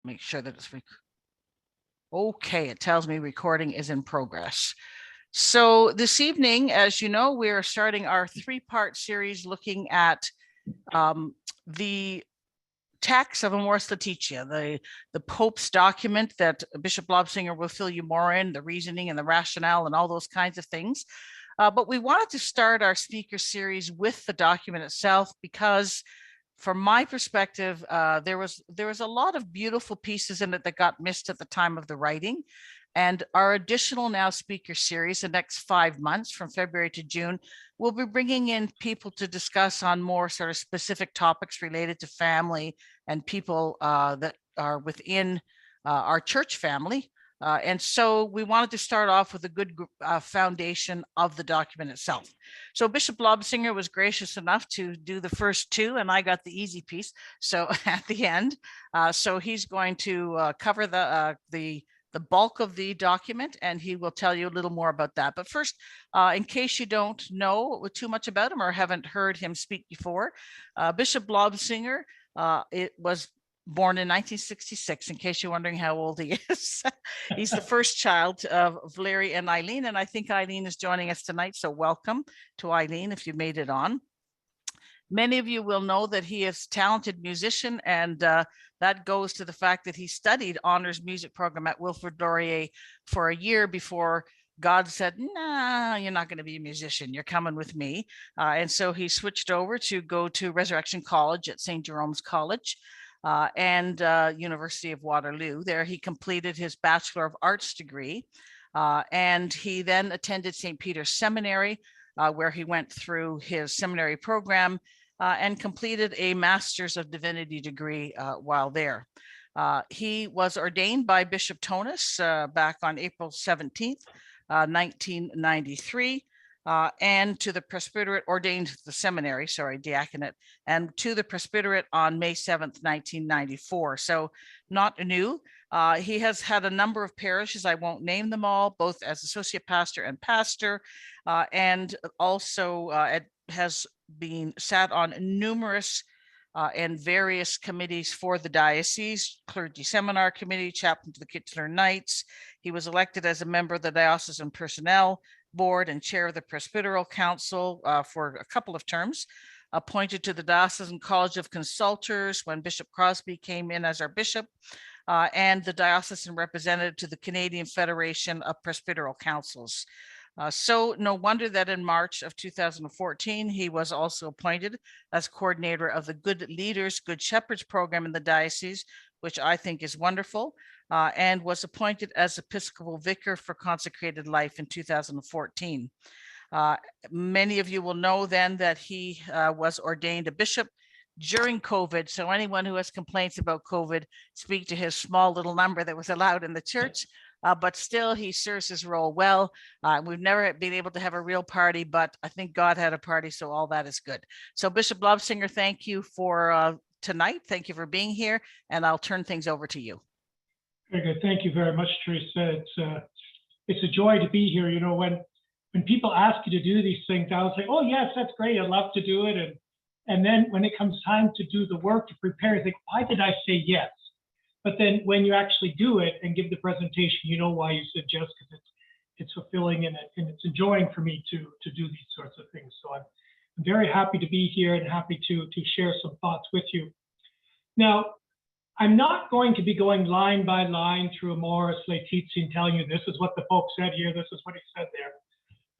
make sure that it's okay. It tells me recording is in progress. So this evening, as you know, we are starting our three-part series looking at the text of Amoris Laetitia, the Pope's document that Bishop Lobsinger will fill you more in, the reasoning and the rationale and all those kinds of things. But we wanted to start our speaker series with the document itself because, from my perspective, there was a lot of beautiful pieces in it that got missed at the time of the writing. And our additional now speaker series, the next 5 months from February to June, we'll be bringing in people to discuss on more sort of specific topics related to family and people that are within our church family. And so we wanted to start off with a good foundation of the document itself. So Bishop Lobsinger was gracious enough to do the first two, and I got the easy piece. So at the end, so he's going to cover the bulk of the document, and he will tell you a little more about that. But first, in case you don't know too much about him or haven't heard him speak before, Bishop Lobsinger, it was born in 1966, in case you're wondering how old he is. He's the first child of Larry and Eileen, and I think Eileen is joining us tonight, so welcome to Eileen if you made it on. Many of you will know that he is a talented musician, and that goes to the fact that he studied honors music program at Wilfrid Laurier for a year before God said, nah, you're not going to be a musician. You're coming with me. And so he switched over to go to Resurrection College at St. Jerome's College and University of Waterloo. There he completed his Bachelor of Arts degree. And he then attended St. Peter's Seminary, where he went through his seminary program and completed a Master's of Divinity degree while there. He was ordained by Bishop Tonus back on April 17th, 1993, and to the presbyterate ordained the seminary, diaconate, and to the presbyterate on May 7th, 1994. So not new. He has had a number of parishes. I won't name them all, both as associate pastor and pastor, and also has been sat on numerous and various committees for the diocese, clergy seminar committee, chaplain to the Kitchener Knights. He was elected as a member of the diocesan personnel board and chair of the presbyteral council for a couple of terms, appointed to the Diocesan College of Consultors when Bishop Crosby came in as our bishop, and the diocesan representative to the Canadian Federation of Presbyteral Councils. So no wonder that in March of 2014, he was also appointed as coordinator of the Good Leaders, Good Shepherds program in the diocese, which I think is wonderful, and was appointed as Episcopal Vicar for Consecrated Life in 2014. Many of you will know then that he was ordained a bishop during COVID. So anyone who has complaints about COVID, speak to his small little number that was allowed in the church. But still, he serves his role well. We've never been able to have a real party, but I think God had a party, so all that is good. So Bishop Lobsinger, thank you for tonight. Thank you for being here, and I'll turn things over to you. Very good. Thank you very much, Teresa. It's a joy to be here. You know, when people ask you to do these things, I'll say, oh, yes, that's great. I'd love to do it. And then when it comes time to do the work, to prepare, I think, why did I say yes? But then when you actually do it and give the presentation, you know why you said yes, because it's fulfilling and it's enjoying for me to do these sorts of things. So I'm very happy to be here and happy to share some thoughts with you. Now, I'm not going to be going line by line through Amoris Laetitia and telling you this is what the Pope said here, this is what he said there.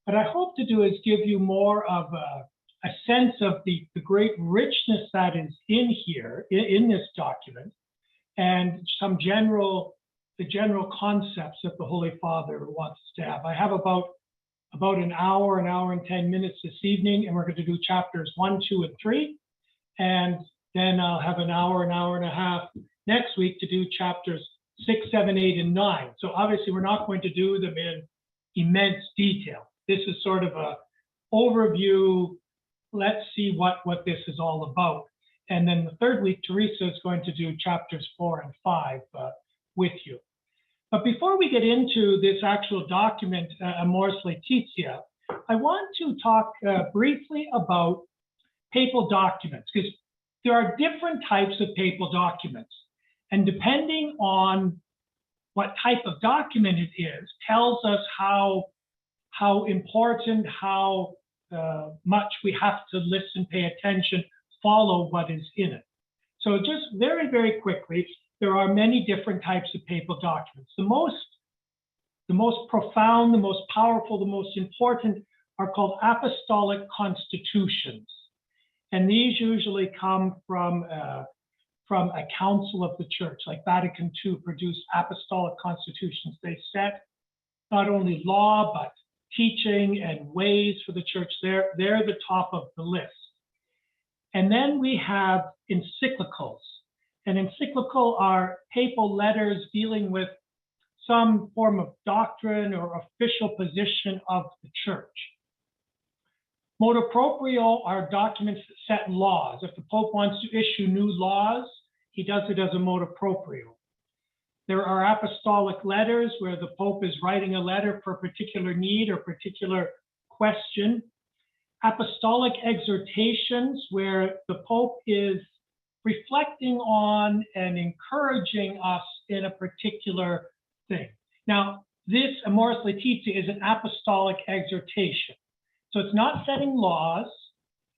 What I hope to do is give you more of a sense of the great richness that is in here, in this document, and some general concepts that the Holy Father wants us to have. I have about an hour and 10 minutes this evening, and we're going to do chapters 1, 2, and 3. And then I'll have an hour and a half next week to do chapters 6, 7, 8, and 9. So obviously we're not going to do them in immense detail. This is sort of a overview. Let's see what this is all about. And then the third week, Teresa is going to do chapters 4 and 5 with you. But before we get into this actual document, Amoris Laetitia, I want to talk briefly about papal documents, because there are different types of papal documents. And depending on what type of document it is, tells us how important, how much we have to listen, pay attention, follow what is in it. So just very, very quickly, there are many different types of papal documents. The most profound, the most powerful, the most important are called apostolic constitutions. And these usually come from a council of the church, like Vatican II produced apostolic constitutions. They set not only law, but teaching and ways for the church. They're the top of the list. And then we have encyclicals. And encyclical are papal letters dealing with some form of doctrine or official position of the church. Motu proprio are documents that set laws. If the Pope wants to issue new laws, he does it as a motu proprio. There are apostolic letters where the Pope is writing a letter for a particular need or particular question. Apostolic exhortations where the Pope is reflecting on and encouraging us in a particular thing. Now, this Amoris Laetitia is an apostolic exhortation. So it's not setting laws,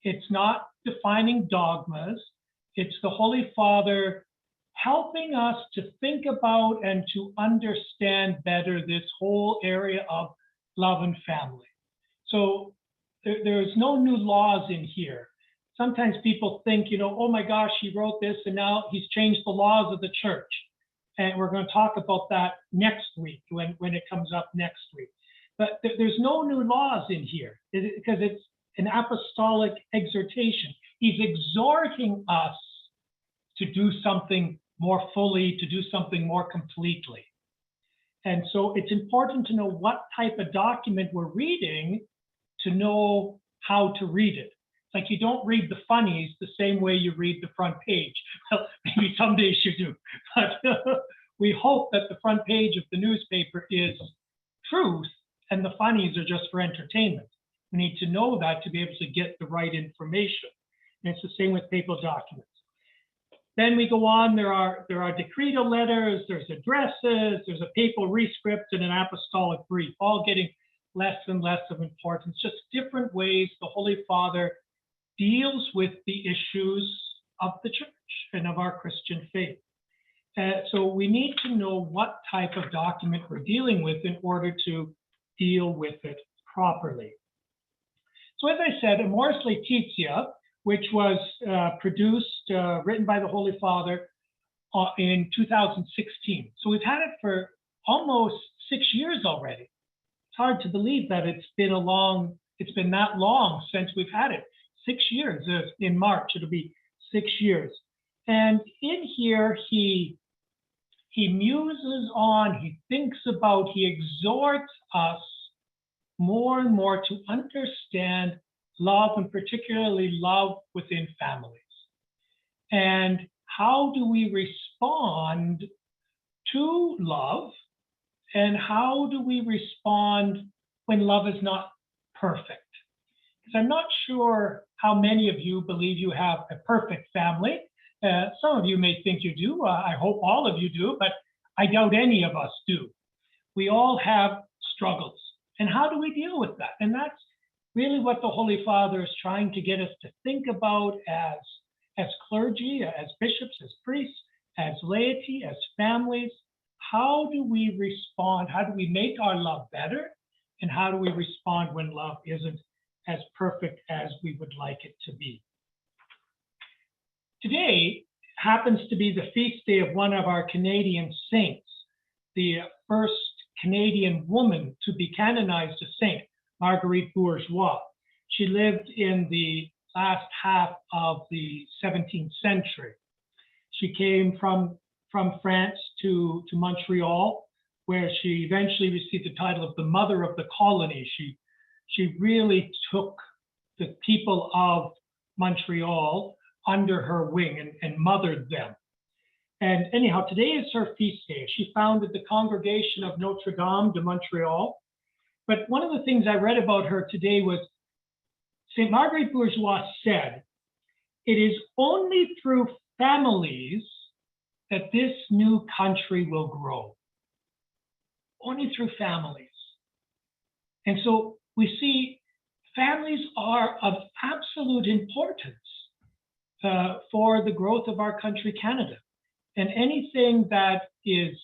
it's not defining dogmas, it's the Holy Father helping us to think about and to understand better this whole area of love and family. So there's no new laws in here. Sometimes people think, oh my gosh, he wrote this and now he's changed the laws of the church. And we're going to talk about that next week when it comes up next week. But there's no new laws in here because it's an apostolic exhortation. He's exhorting us to do something more fully, to do something more completely. And so it's important to know what type of document we're reading to know how to read it. It's like you don't read the funnies the same way you read the front page. Well, maybe some days you do, but we hope that the front page of the newspaper is truth and the funnies are just for entertainment. We need to know that to be able to get the right information. And it's the same with papal documents. Then we go on, there are decretal letters, there's addresses, there's a papal rescript and an apostolic brief, all getting less and less of importance, just different ways the Holy Father deals with the issues of the church and of our Christian faith. So we need to know what type of document we're dealing with in order to deal with it properly. So as I said, Amoris Laetitia, which was written by the Holy Father in 2016. So we've had it for almost 6 years already. It's hard to believe that it's been that long since we've had it. 6 years. In March, it'll be 6 years. And in here, he muses on, he thinks about, he exhorts us more and more to understand love, and particularly love within families. And how do we respond to love? And how do we respond when love is not perfect? Because I'm not sure how many of you believe you have a perfect family. Some of you may think you do. I hope all of you do, but I doubt any of us do. We all have struggles. And how do we deal with that? And that's really what the Holy Father is trying to get us to think about as clergy, as bishops, as priests, as laity, as families. How do we respond? How do we make our love better? And how do we respond when love isn't as perfect as we would like it to be? Today happens to be the feast day of one of our Canadian saints, the first Canadian woman to be canonized a saint, Marguerite Bourgeois. She lived in the last half of the 17th century. She came from France to Montreal, where she eventually received the title of the Mother of the Colony. She really took the people of Montreal under her wing and mothered them. And anyhow, today is her feast day. She founded the Congregation of Notre Dame de Montreal. But one of the things I read about her today was St. Marguerite Bourgeois said, "It is only through families that this new country will grow? Only through families. And so we see families are of absolute importance for the growth of our country, Canada. And anything that is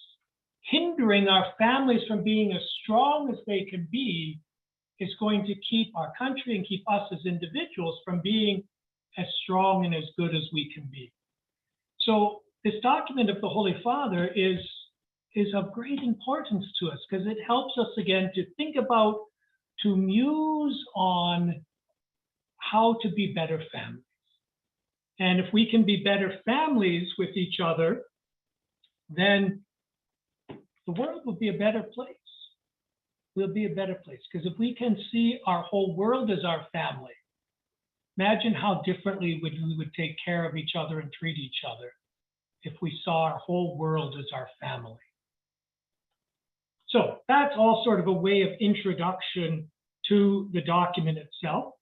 hindering our families from being as strong as they can be is going to keep our country and keep us as individuals from being as strong and as good as we can be. So this document of the Holy Father is of great importance to us because it helps us again to think about, to muse on how to be better families. And if we can be better families with each other, then the world will be a better place. We'll be a better place. Because if we can see our whole world as our family, imagine how differently we would take care of each other and treat each other if we saw our whole world as our family. So that's all sort of a way of introduction to the document itself.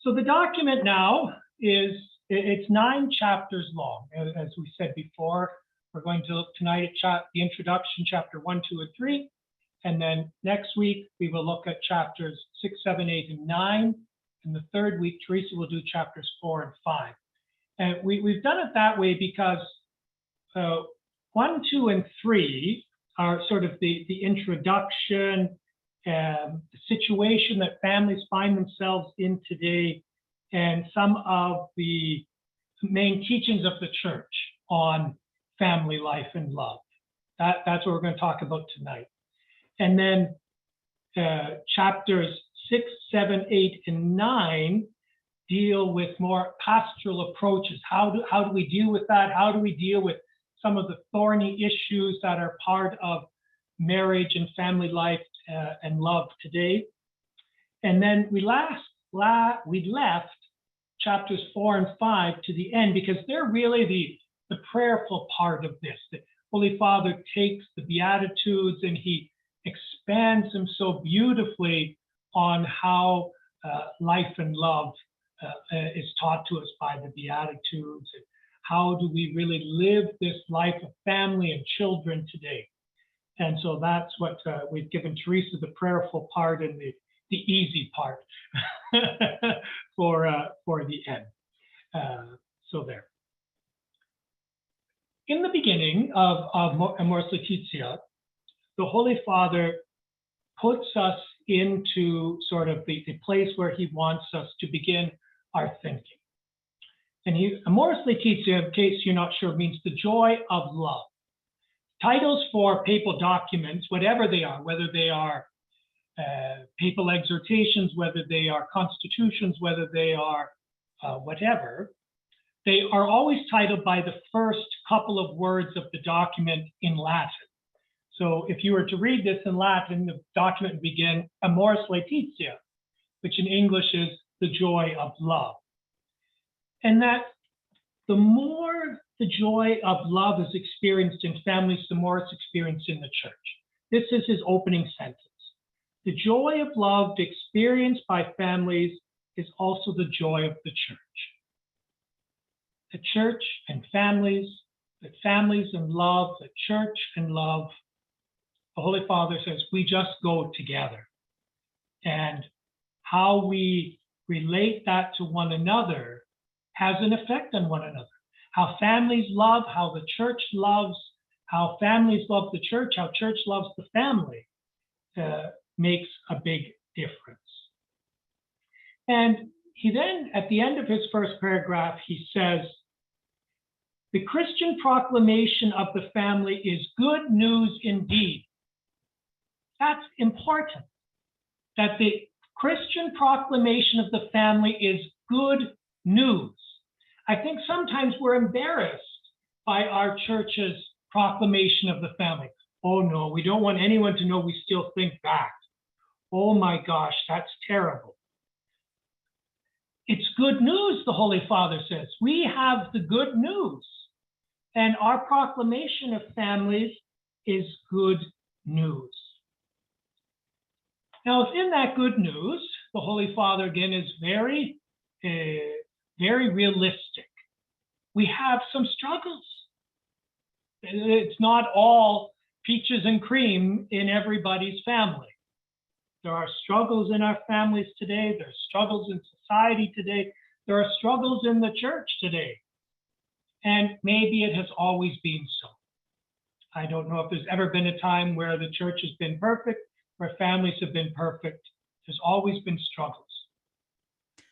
So the document now it's 9 chapters long. As we said before, we're going to look tonight at the introduction, chapter 1, 2, and 3. And then next week, we will look at chapters 6, 7, 8, and 9. And the third week, Teresa will do chapters 4 and 5. And we've done it that way because 1, 2, and 3 are sort of the introduction, the situation that families find themselves in today, and some of the main teachings of the church on family life and love. That's what we're going to talk about tonight. And then chapters 6, 7, 8, and 9 deal with more pastoral approaches. How do we deal with that? How do we deal with some of the thorny issues that are part of marriage and family life and love today? And then we left chapters 4 and 5 to the end because they're really the prayerful part of this. The Holy Father takes the Beatitudes and he expands them so beautifully on how life and love is taught to us by the Beatitudes, and how do we really live this life of family and children today. And so that's what we've given Teresa the prayerful part and the easy part for the end. So there. In the beginning of Amoris Laetitia, the Holy Father puts us into sort of the place where he wants us to begin our thinking. And Amoris Laetitia, in case you're not sure, means the joy of love. Titles for papal documents, whatever they are, whether they are papal exhortations, whether they are constitutions, whether they are whatever, they are always titled by the first couple of words of the document in Latin. So if you were to read this in Latin, the document would begin Amoris Laetitia, which in English is the joy of love. And that the more the joy of love is experienced in families, the more it's experienced in the church. This is his opening sentence. The joy of love experienced by families is also the joy of the church. The church and families, the families and love, the church and love. The Holy Father says we just go together. And how we relate that to one another has an effect on one another. How families love, how the church loves, how families love the church, how church loves the family makes a big difference. And he then, at the end of his first paragraph, he says, the Christian proclamation of the family is good news indeed. That's important, that the Christian proclamation of the family is good news. I think sometimes we're embarrassed by our church's proclamation of the family. Oh no, we don't want anyone to know we still think that. Oh my gosh, that's terrible. It's good news, the Holy Father says. We have the good news. And our proclamation of families is good news. Now, within that good news, the Holy Father, again, is very realistic. We have some struggles. It's not all peaches and cream in everybody's family. There are struggles in our families today. There are struggles in society today. There are struggles in the church today. And maybe it has always been so. I don't know if there's ever been a time where the church has been perfect, where families have been perfect. There's always been struggles.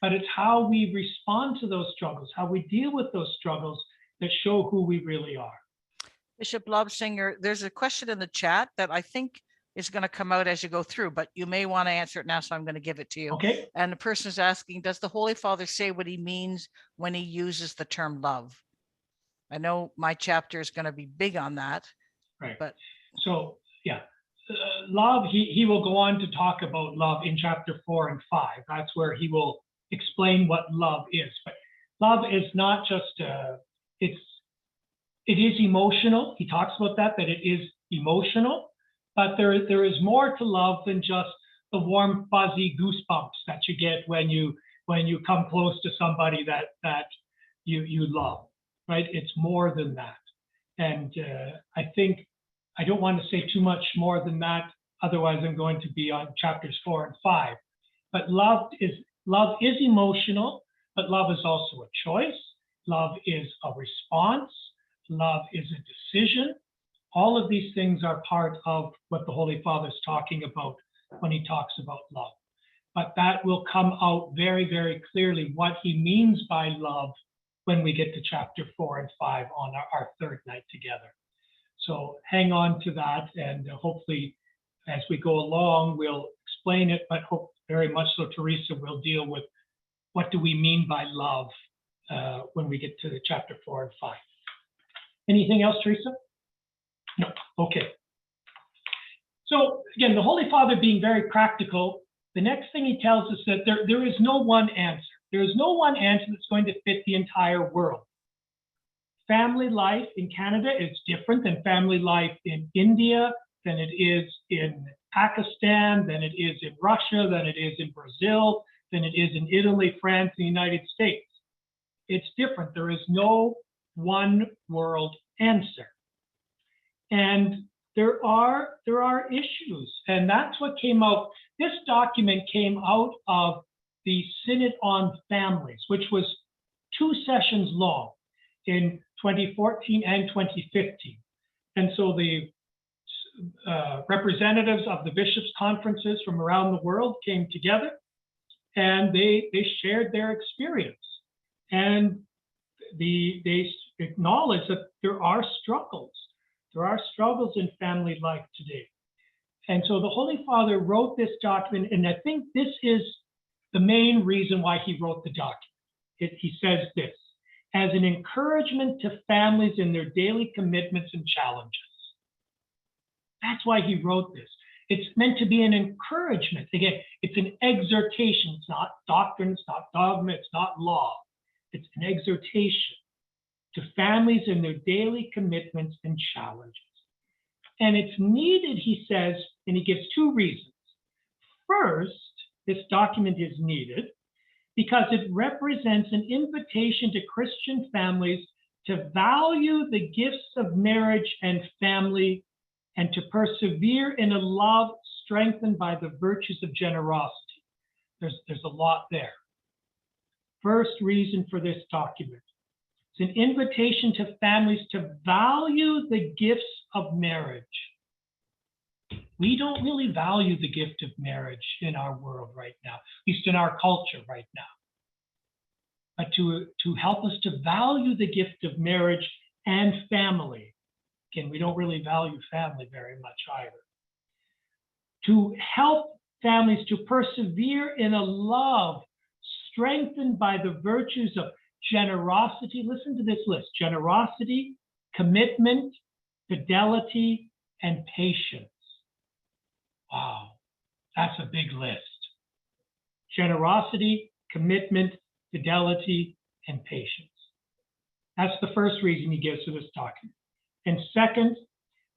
But it's how we respond to those struggles, how we deal with those struggles that show who we really are. Bishop Lobsinger, there's a question in the chat that I think is going to come out as you go through, but you may want to answer it now, so I'm going to give it to you. Okay. And the person is asking, does the Holy Father say what he means when he uses the term love? I know my chapter is going to be big on that. Right. But so, yeah, love, he will go on to talk about love in chapter 4 and 5. That's where he will explain what love is. But love is not just, it is emotional. He talks about that it is emotional, but there is more to love than just the warm, fuzzy goosebumps that you get when you come close to somebody that you love, right? It's more than that. And I think I don't want to say too much more than that. Otherwise, I'm going to be on chapters 4 and 5. But love is emotional, but love is also a choice. Love is a response. Love is a decision. All of these things are part of what the Holy Father is talking about when he talks about love. But that will come out very, very clearly what he means by love when we get to chapter 4 and 5 on our third night together. So hang on to that, and hopefully as we go along, we'll explain it, but hope very much so Teresa will deal with what do we mean by love when we get to the chapter 4 and 5. Anything else, Teresa? No, okay. So again, the Holy Father being very practical, the next thing he tells us that there is no one answer. There is no one answer that's going to fit the entire world. Family life in Canada is different than family life in India, than it is in Pakistan, than it is in Russia, than it is in Brazil, than it is in Italy, France, and the United States. It's different. There is no one world answer. And there are issues, and that's what came out. This document came out of the Synod on Families, which was 2 sessions long in 2014 and 2015. And so the representatives of the bishops' conferences from around the world came together, and they shared their experience. And they acknowledged that there are struggles. There are struggles in family life today. And so the Holy Father wrote this document, and I think this is the main reason why he wrote the document. He says this, as an encouragement to families in their daily commitments and challenges. That's why he wrote this. It's meant to be an encouragement. Again, it's an exhortation. It's not doctrine, it's not dogma, it's not law. It's an exhortation to families in their daily commitments and challenges. And it's needed, he says, and he gives 2 reasons. First, this document is needed because it represents an invitation to Christian families to value the gifts of marriage and family and to persevere in a love strengthened by the virtues of generosity. There's a lot there. First reason for this document. It's an invitation to families to value the gifts of marriage. We don't really value the gift of marriage in our world right now, at least in our culture right now. But to help us to value the gift of marriage and family. Again, we don't really value family very much either. To help families to persevere in a love strengthened by the virtues of generosity. Listen to this list: generosity, commitment, fidelity, and patience. Wow, that's a big list. Generosity, commitment, fidelity, and patience. That's the first reason he gives for this document. And second,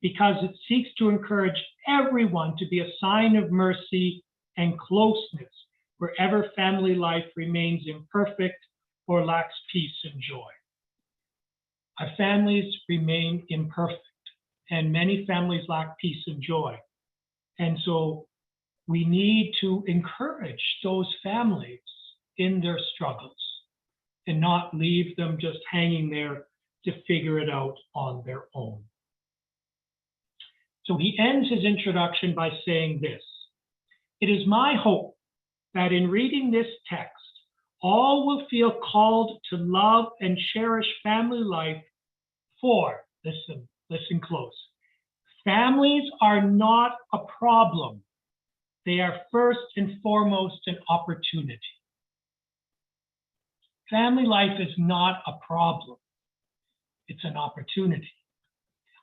because it seeks to encourage everyone to be a sign of mercy and closeness wherever family life remains imperfect or lacks peace and joy. Our families remain imperfect. and many families lack peace and joy. And so we need to encourage those families in their struggles and not leave them just hanging there to figure it out on their own. So he ends his introduction by saying this: "It is my hope that in reading this text, all will feel called to love and cherish family life, for," listen close, "families are not a problem. They are first and foremost an opportunity." Family life is not a problem. It's an opportunity.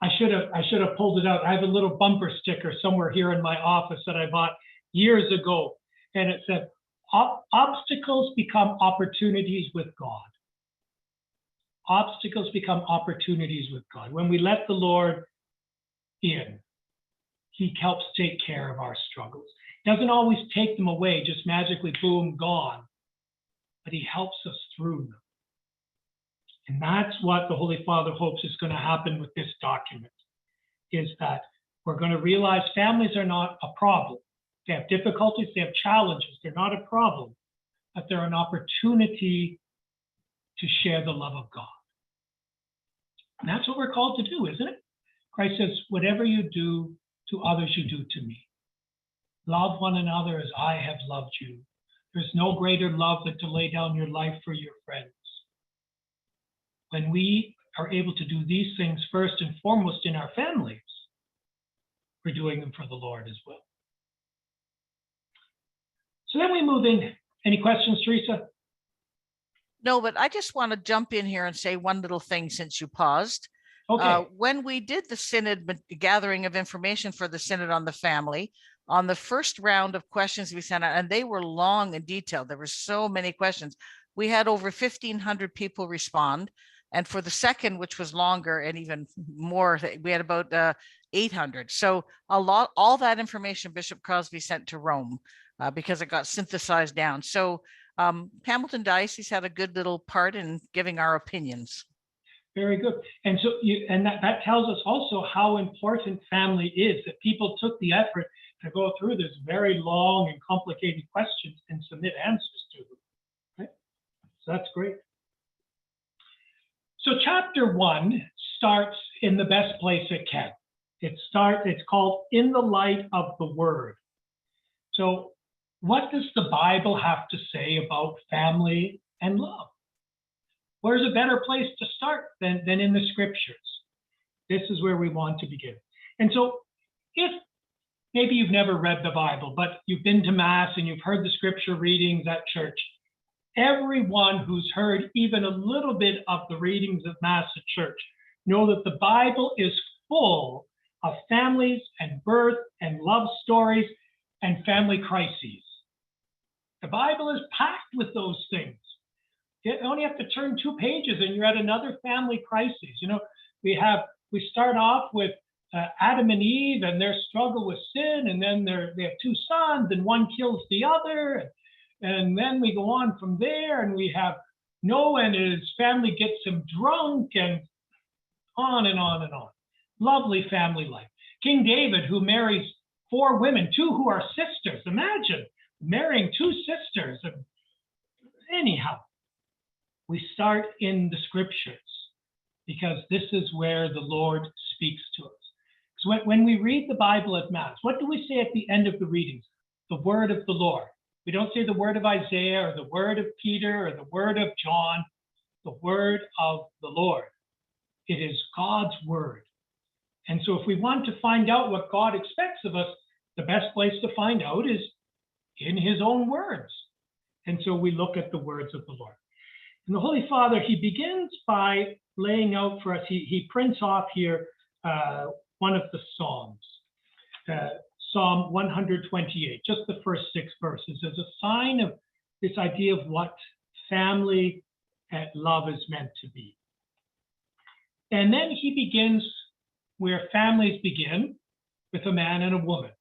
I should have pulled it out. I have a little bumper sticker somewhere here in my office that I bought years ago, and it said, "Obstacles become opportunities with God." Obstacles become opportunities with God. When we let the Lord in, he helps take care of our struggles. Doesn't always take them away, just magically, boom, gone. But he helps us through them. And that's what the Holy Father hopes is going to happen with this document, is that we're going to realize families are not a problem. They have difficulties, they have challenges. They're not a problem, but they're an opportunity to share the love of God. And that's what we're called to do, isn't it? Christ says, "Whatever you do to others, you do to me. Love one another as I have loved you. There's no greater love than to lay down your life for your friends." When we are able to do these things first and foremost in our families, we're doing them for the Lord as well. So then we move in. Any questions, Teresa? No, but I just want to jump in here and say one little thing since you paused. Okay. When we did the synod gathering of information for the synod on the family, on the first round of questions we sent out, and they were long and detailed, there were so many questions. We had over 1,500 people respond. And for the second, which was longer and even more, we had about 800. So all that information Bishop Crosby sent to Rome because it got synthesized down. So Hamilton Diocese had a good little part in giving our opinions. Very good. And so that tells us also how important family is, that people took the effort to go through this very long and complicated questions and submit answers to them. Right? So that's great. So chapter 1 starts in the best place it can. It's called "In the Light of the Word." So what does the Bible have to say about family and love? Where's a better place to start than in the scriptures? This is where we want to begin. And so if maybe you've never read the Bible, but you've been to Mass and you've heard the scripture readings at church, everyone who's heard even a little bit of the readings of Mass at church know that the Bible is full of families and birth and love stories and family crises. The Bible is packed with those things. You only have to turn 2 pages and you're at another family crisis. You know, we start off with Adam and Eve and their struggle with sin, and then they have 2 sons and one kills the other. And then we go on from there and we have Noah and his family gets him drunk, and on and on and on. Lovely family life. King David, who marries 4 women, 2 who are sisters. Imagine marrying 2 sisters. Anyhow, we start in the scriptures because this is where the Lord speaks to us. So when we read the Bible at Mass, what do we say at the end of the readings? The word of the Lord. We don't say the word of Isaiah or the word of Peter or the word of John, the word of the Lord. It is God's word. And so if we want to find out what God expects of us, the best place to find out is in his own words. And so we look at the words of the Lord. And the Holy Father, he begins by laying out for us, he prints off here one of the Psalms. Psalm 128, just the first 6 verses, as a sign of this idea of what family and love is meant to be. And then he begins where families begin, with a man and a woman.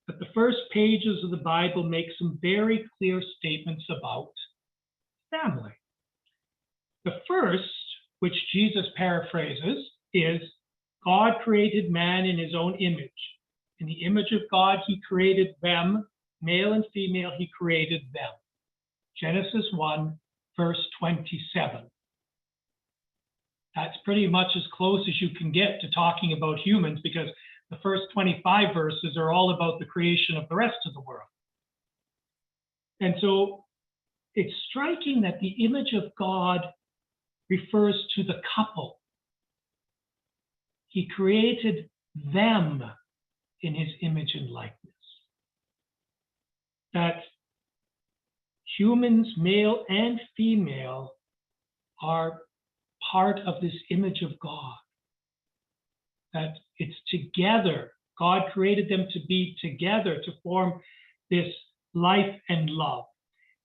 But the first pages of the Bible make some very clear statements about family. The first, which Jesus paraphrases, is God created man in his own image. In the image of God, he created them, male and female, he created them. Genesis 1, verse 27. That's pretty much as close as you can get to talking about humans, because the first 25 verses are all about the creation of the rest of the world. And so it's striking that the image of God refers to the couple. He created them in his image and likeness. That humans, male and female, are part of this image of God. That it's together. God created them to be together, to form this life and love.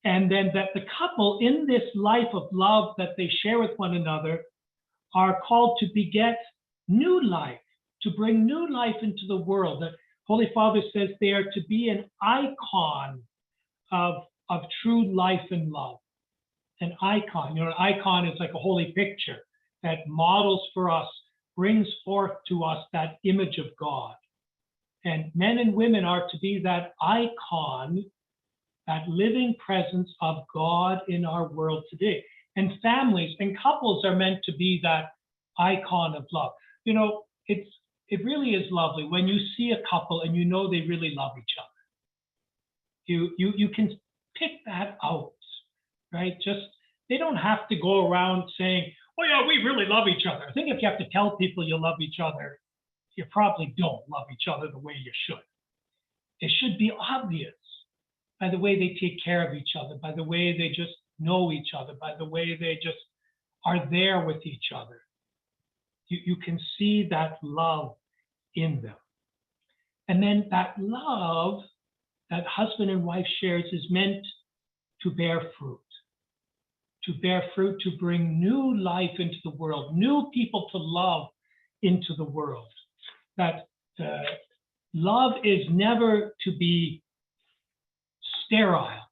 And then that the couple in this life of love that they share with one another are called to beget new life, to bring new life into the world. The Holy Father says they are to be an icon of true life and love. An icon, an icon is like a holy picture that models for us, brings forth to us that image of God. And men and women are to be that icon, that living presence of God in our world today. And families and couples are meant to be that icon of love. It really is lovely when you see a couple and you know they really love each other. You can pick that out, right? They don't have to go around saying, oh yeah, we really love each other. I think if you have to tell people you love each other, you probably don't love each other the way you should. It should be obvious by the way they take care of each other, by the way they just know each other, by the way they just are there with each other. You can see that love in them. And then that love that husband and wife shares is meant to bear fruit. To bear fruit, to bring new life into the world, new people to love into the world. That love is never to be sterile.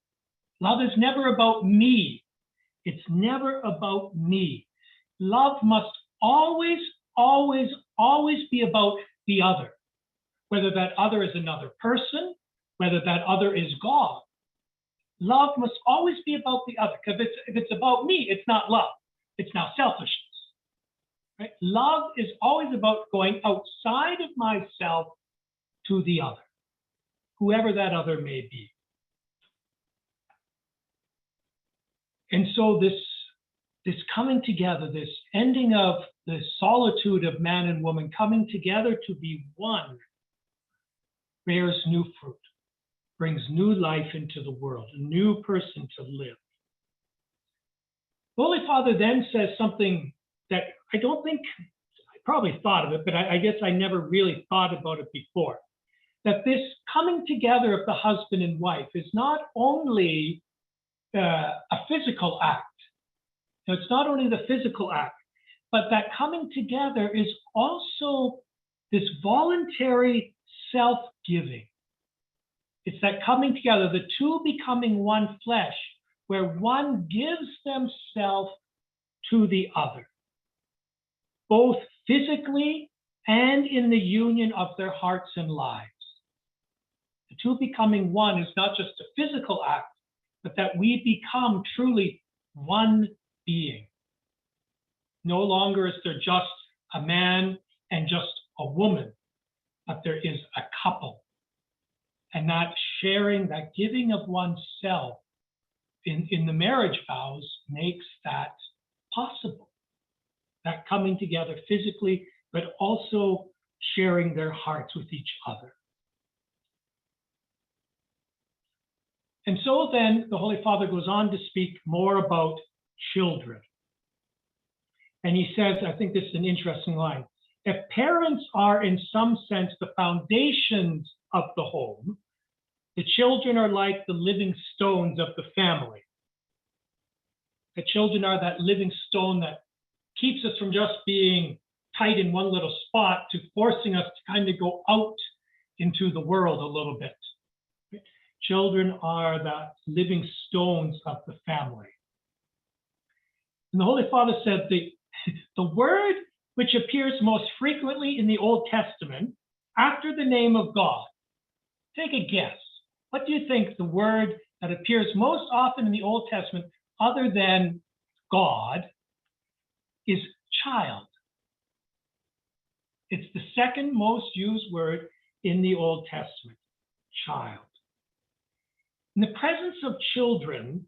Love is never about me. It's never about me. Love must always, always, always be about the other, whether that other is another person, whether that other is God. Love must always be about the other, because if it's about me, it's not love. It's now selfishness. Right? Love is always about going outside of myself to the other, whoever that other may be. And so this coming together, this ending of the solitude of man and woman, coming together to be one, bears new fruit, brings new life into the world, a new person to live. The Holy Father then says something that I don't think, I probably thought of it, but I guess I never really thought about it before. That this coming together of the husband and wife is not only a physical act. It's not only the physical act, but that coming together is also this voluntary self-giving. It's that coming together, the two becoming one flesh, where one gives themselves to the other, both physically and in the union of their hearts and lives. The two becoming one is not just a physical act, but that we become truly one being. No longer is there just a man and just a woman, but there is a couple. And that sharing, that giving of oneself in the marriage vows makes that possible. That coming together physically, but also sharing their hearts with each other. And so then the Holy Father goes on to speak more about children. And he says, I think this is an interesting line, if parents are in some sense the foundations of the home, the children are like the living stones of the family. The children are that living stone that keeps us from just being tight in one little spot to forcing us to kind of go out into the world a little bit. Children are the living stones of the family. And the Holy Father said the word which appears most frequently in the Old Testament after the name of God? Take a guess. What do you think the word that appears most often in the Old Testament, other than God, is child? It's the second most used word in the Old Testament, child. And the presence of children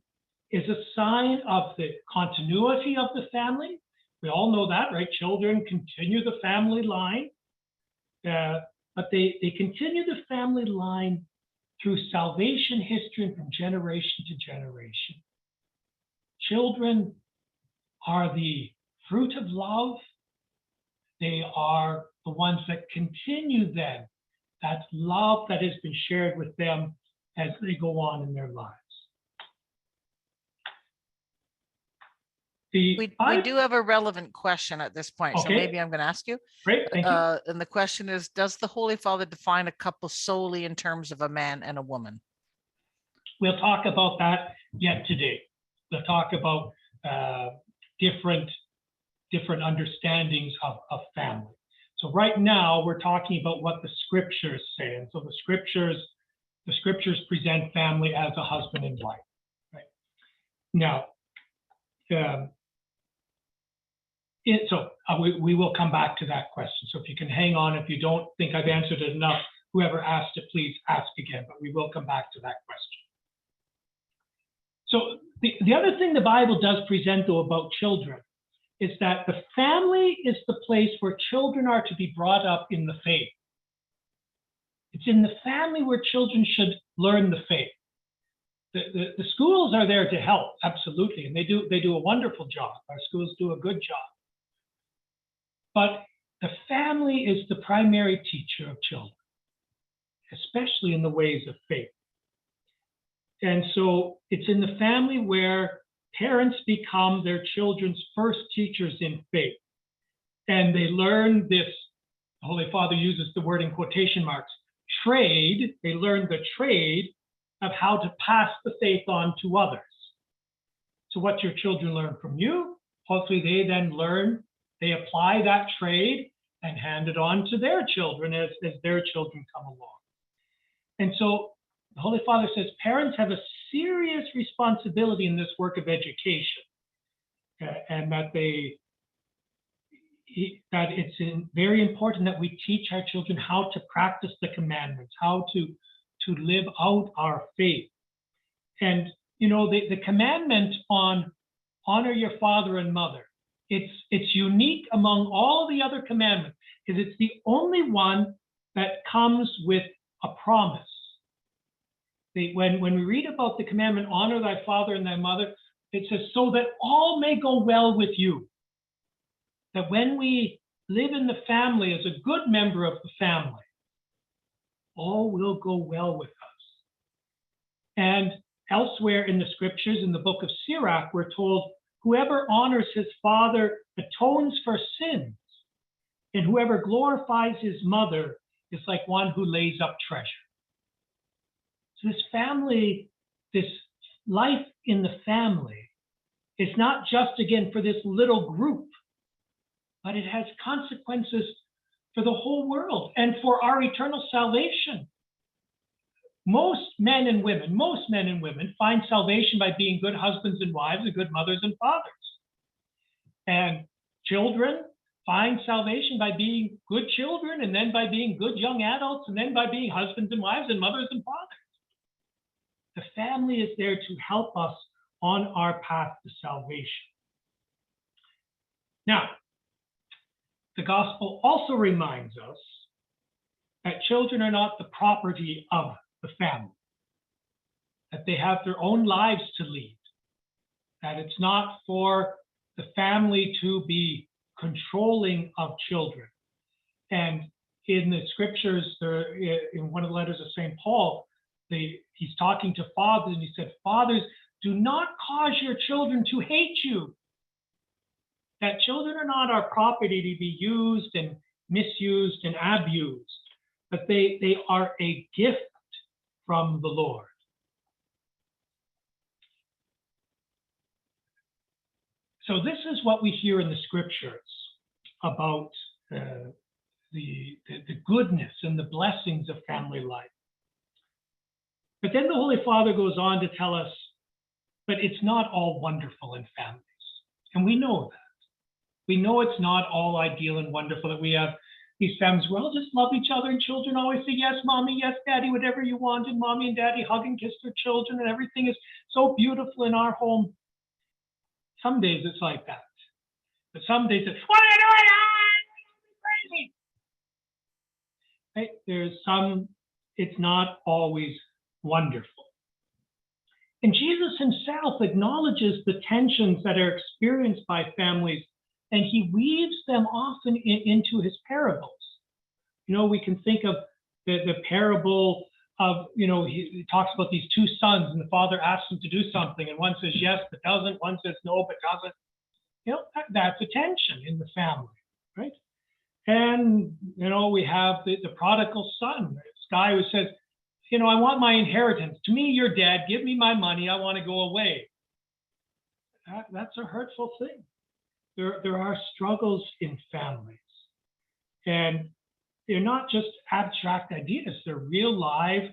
is a sign of the continuity of the family. We all know that, right? Children continue the family line, but they continue the family line through salvation history and from generation to generation. Children are the fruit of love. They are the ones that continue then that love that has been shared with them as they go on in their lives. We do have a relevant question at this point, so maybe I'm going to ask you. Great, thank you. And the question is, does the Holy Father define a couple solely in terms of a man and a woman? We'll talk about that yet today. We'll talk about different understandings of family. So right now we're talking about what the scriptures say. And so the scriptures present family as a husband and wife. Right? Now, we will come back to that question. So if you can hang on, if you don't think I've answered it enough, whoever asked it, please ask again, but we will come back to that question. So the other thing the Bible does present, though, about children is that the family is the place where children are to be brought up in the faith. It's in the family where children should learn the faith. The schools are there to help, absolutely, and they do a wonderful job. Our schools do a good job. But the family is the primary teacher of children, especially in the ways of faith. And so it's in the family where parents become their children's first teachers in faith. And they learn this, the Holy Father uses the word in quotation marks, trade. They learn the trade of how to pass the faith on to others. So what your children learn from you, hopefully they then learn, they apply that trade and hand it on to their children as their children come along. And so the Holy Father says parents have a serious responsibility in this work of education, and that it's very important that we teach our children how to practice the commandments, how to live out our faith. And you know, the commandment on honor your father and mother, it's unique among all the other commandments because it's the only one that comes with a promise. When we read about the commandment, honor thy father and thy mother, it says, so that all may go well with you. That when we live in the family as a good member of the family, all will go well with us. And elsewhere in the scriptures, in the book of Sirach, we're told, whoever honors his father atones for sins, and whoever glorifies his mother is like one who lays up treasure. So this family, this life in the family, is not just, again, for this little group, but it has consequences for the whole world and for our eternal salvation. Most men and women find salvation by being good husbands and wives and good mothers and fathers. And children find salvation by being good children, and then by being good young adults, and then by being husbands and wives and mothers and fathers. The family is there to help us on our path to salvation. Now, the gospel also reminds us that children are not the property of the family, that they have their own lives to lead, that it's not for the family to be controlling of children. And in the scriptures, in one of the letters of St. Paul, he's talking to fathers, and he said, fathers, do not cause your children to hate you. That children are not our property to be used and misused and abused, but they are a gift from the Lord. So this is what we hear in the scriptures. about the goodness and the blessings of family life. But then the Holy Father goes on to tell us, but it's not all wonderful in families. And we know that. We know it's not all ideal and wonderful, that we have these families where all just love each other and children always say, yes, mommy, yes, daddy, whatever you want. And mommy and daddy hug and kiss their children and everything is so beautiful in our home. Some days it's like that. But some days it's, what are you doing? Ah, crazy. Right? There's some, it's not always wonderful. And Jesus himself acknowledges the tensions that are experienced by families, and he weaves them often into his parables. You know, we can think of the parable of, you know, he talks about these two sons, and the father asks them to do something, and one says yes but doesn't, one says no but doesn't. You know, that's a tension in the family, right? And, you know, we have the prodigal son, this guy who says, you know, I want my inheritance. To me, you're dead. Give me my money. I want to go away. That's a hurtful thing. There are struggles in families. And they're not just abstract ideas. They're real live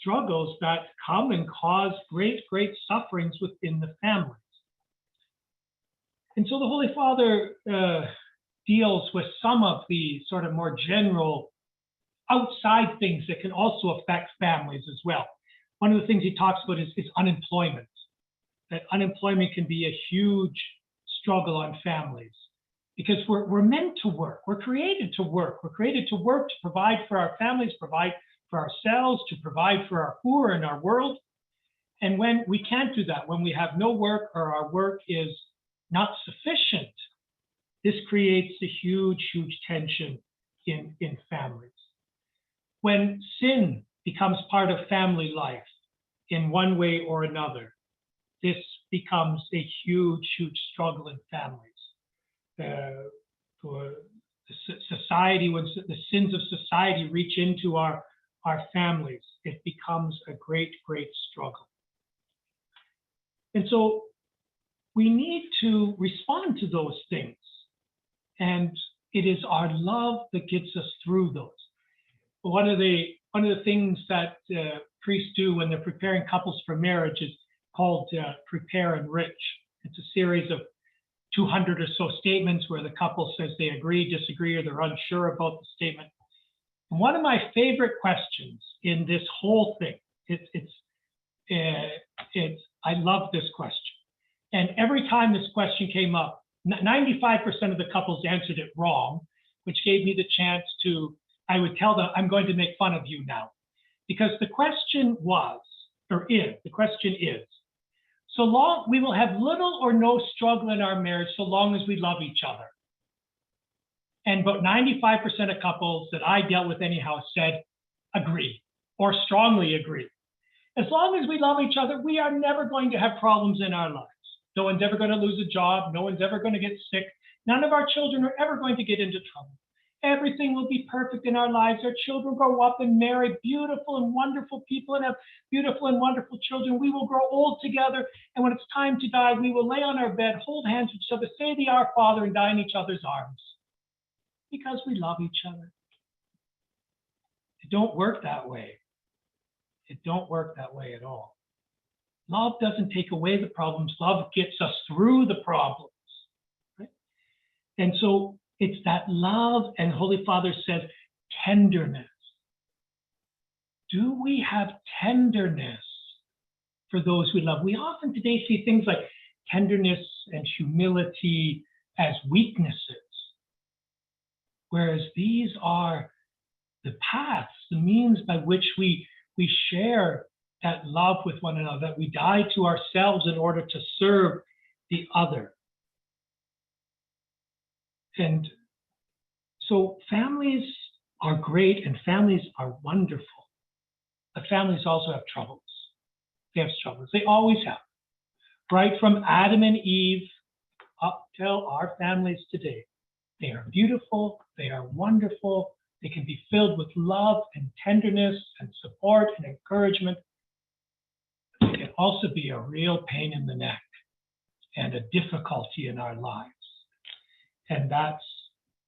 struggles that come and cause great, great sufferings within the families. And so the Holy Father deals with some of the sort of more general outside things that can also affect families as well. One of the things he talks about is unemployment. That unemployment can be a huge struggle on families because we're meant to work. We're created to work. We're created to work to provide for our families, provide for ourselves, to provide for our poor in our world. And when we can't do that, when we have no work or our work is not sufficient, this creates a huge, huge tension in families. When sin becomes part of family life in one way or another, this becomes a huge, huge struggle in families. For society, when the sins of society reach into our families, it becomes a great, great struggle. And so we need to respond to those things. And it is our love that gets us through those. One of the things that priests do when they're preparing couples for marriage is called Prepare and Enrich. It's a series of 200 or so statements where the couple says they agree, disagree, or they're unsure about the statement. And one of my favorite questions in this whole thing, I love this question. And every time this question came up, 95% of the couples answered it wrong, which gave me the chance to, I would tell them, I'm going to make fun of you now. Because the question is, so long, we will have little or no struggle in our marriage so long as we love each other. And about 95% of couples that I dealt with anyhow said, agree, or strongly agree. As long as we love each other, we are never going to have problems in our lives. No one's ever going to lose a job. No one's ever going to get sick. None of our children are ever going to get into trouble. Everything will be perfect in our lives. Our children grow up and marry beautiful and wonderful people and have beautiful and wonderful children. We will grow old together. And when it's time to die, we will lay on our bed, hold hands with each other, say the Our Father, and die in each other's arms. Because we love each other. It don't work that way. It don't work that way at all. Love doesn't take away the problems. Love gets us through the problems. Right? And so it's that love, and Holy Father says, tenderness. Do we have tenderness for those we love? We often today see things like tenderness and humility as weaknesses, whereas these are the paths, the means by which we share that love with one another, that we die to ourselves in order to serve the other. And so families are great and families are wonderful, but families also have troubles. They have struggles. They always have. Right from Adam and Eve up till our families today. They are beautiful. They are wonderful. They can be filled with love and tenderness and support and encouragement. They can also be a real pain in the neck and a difficulty in our lives. And that's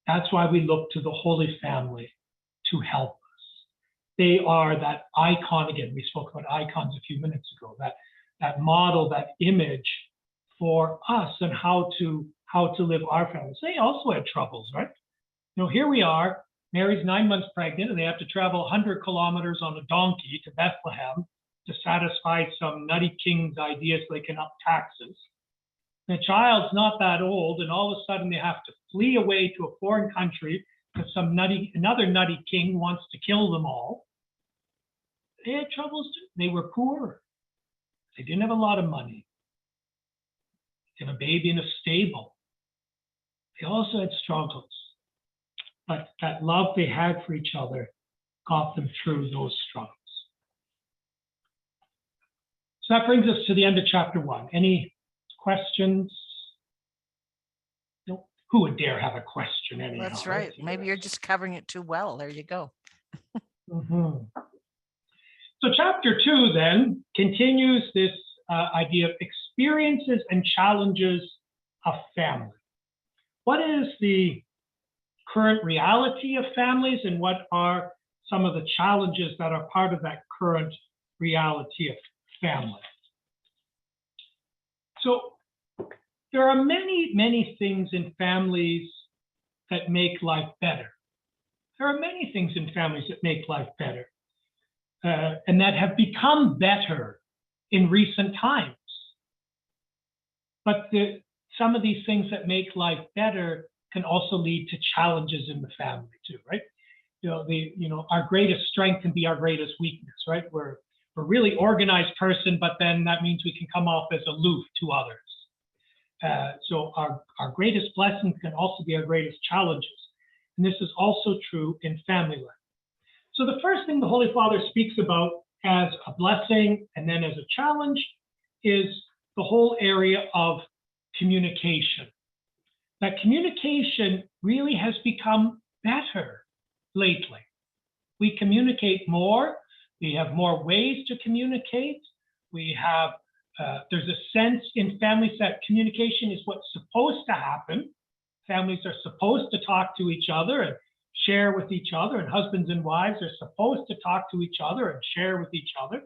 That's why we look to the Holy Family to help us. They are that icon, again, we spoke about icons a few minutes ago, that model, that image for us and how to live our families. They also had troubles, right? You know, here we are, Mary's 9 months pregnant, and they have to travel 100 kilometers on a donkey to Bethlehem to satisfy some nutty king's ideas so they can up taxes. The child's not that old, and all of a sudden they have to flee away to a foreign country because another nutty king wants to kill them all. They had troubles too. They were poor. They didn't have a lot of money. They have a baby in a stable. They also had struggles. But that love they had for each other got them through those struggles. So that brings us to the end of chapter 1. Any questions? No. Who would dare have a question anyhow? That's right. Maybe you're just covering it too well. There you go. So chapter 2 then continues this idea of experiences and challenges of family. What is the current reality of families, and what are some of the challenges that are part of that current reality of family? So there are many, many things in families that make life better. There are many things in families that make life better. And that have become better in recent times. But some of these things that make life better can also lead to challenges in the family too, right? Our greatest strength can be our greatest weakness, right? We're a really organized person, but then that means we can come off as aloof to others. So our greatest blessings can also be our greatest challenges. And this is also true in family life. So the first thing the Holy Father speaks about as a blessing and then as a challenge is the whole area of communication. That communication really has become better lately. We communicate more. We have more ways to communicate. We have, there's a sense in families that communication is what's supposed to happen. Families are supposed to talk to each other and share with each other, and husbands and wives are supposed to talk to each other and share with each other.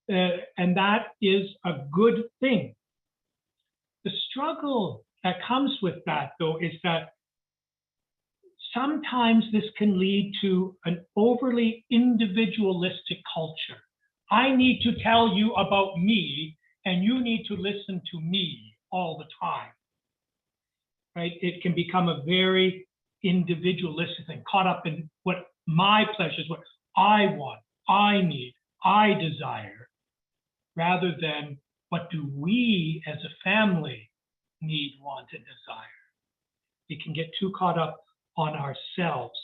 And that is a good thing. The struggle that comes with that, though, is that sometimes this can lead to an overly individualistic culture. I need to tell you about me, and you need to listen to me all the time. Right? It can become a very individualistic thing, caught up in what my pleasures, what I want, I need, I desire, rather than what do we as a family need, want, and desire. We can get too caught up on ourselves.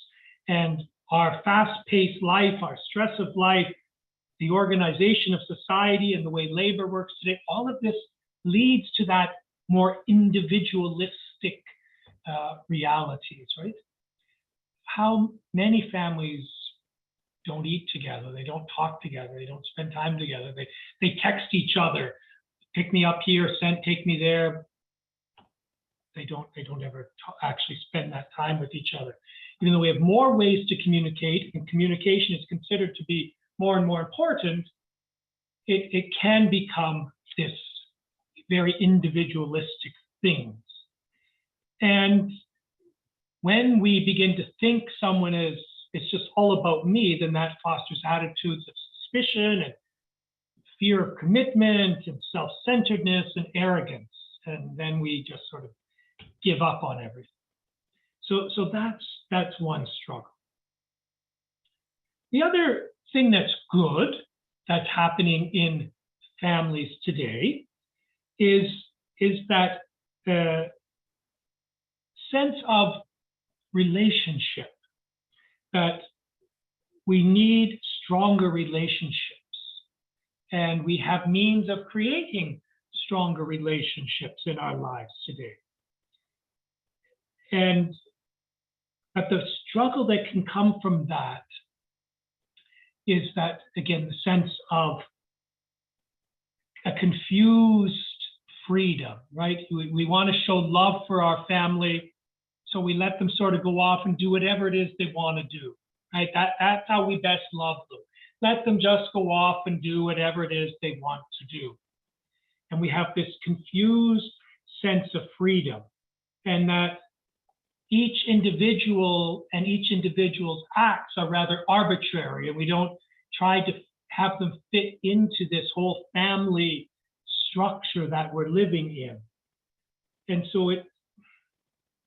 And our fast-paced life, our stress of life, the organization of society and the way labor works today, all of this leads to that more individualistic realities, right? How many families don't eat together, they don't talk together, they don't spend time together, they text each other, pick me up here, take me there. They don't ever actually spend that time with each other. Even though we have more ways to communicate, and communication is considered to be more and more important, it can become this very individualistic things. And when we begin to think someone is, it's just all about me, then that fosters attitudes of suspicion and fear of commitment and self-centeredness and arrogance. And then we just sort of give up on everything. So that's one struggle. The other thing that's good that's happening in families today is that sense of relationship, that we need stronger relationships, and we have means of creating stronger relationships in our lives today. But the struggle that can come from that is that, again, the sense of a confused freedom, right? We want to show love for our family, So we let them sort of go off and do whatever it is they want to do, right? That's how we best love them. Let them just go off and do whatever it is they want to do. And we have this confused sense of freedom, and that each individual and each individual's acts are rather arbitrary, and we don't try to have them fit into this whole family structure that we're living in. And so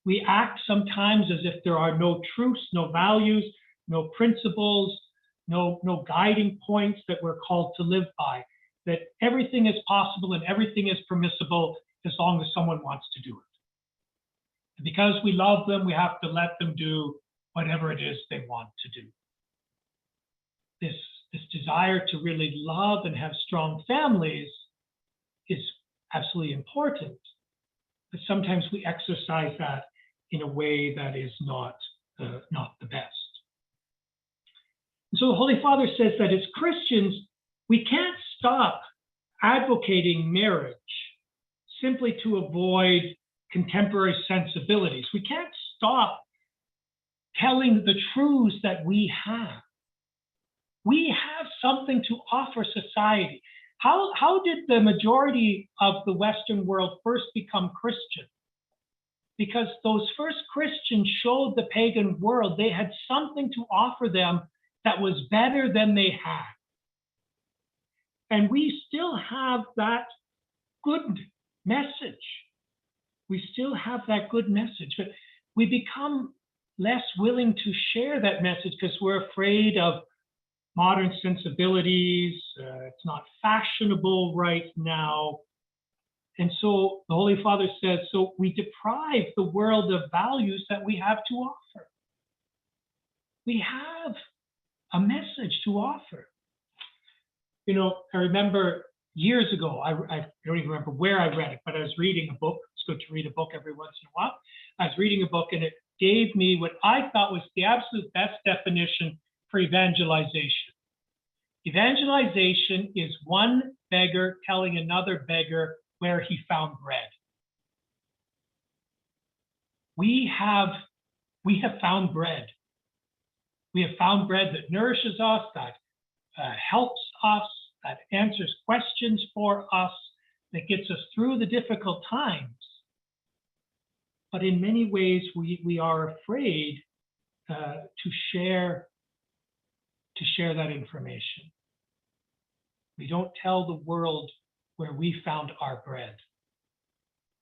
we act sometimes as if there are no truths, no values, no principles, no guiding points that we're called to live by, that everything is possible and everything is permissible as long as someone wants to do it. And because we love them, we have to let them do whatever it is they want to do. This desire to really love and have strong families is absolutely important, but sometimes we exercise that in a way that is not the best. And so the Holy Father says that as Christians, we can't stop advocating marriage simply to avoid contemporary sensibilities. We can't stop telling the truths that we have. We have something to offer society. How did the majority of the Western world first become Christian? Because those first Christians showed the pagan world they had something to offer them that was better than they had. And we still have that good message. We still have that good message, but we become less willing to share that message because we're afraid of modern sensibilities. It's not fashionable right now. And so the Holy Father says, so we deprive the world of values that we have to offer. We have a message to offer. You know, I remember years ago, I don't even remember where I read it, but I was reading a book. It's good to read a book every once in a while. I was reading a book and it gave me what I thought was the absolute best definition for evangelization. Evangelization is one beggar telling another beggar where he found bread. We have found bread. We have found bread that nourishes us, that helps us, that answers questions for us, that gets us through the difficult times. But in many ways, we are afraid to share that information. We don't tell the world where we found our bread.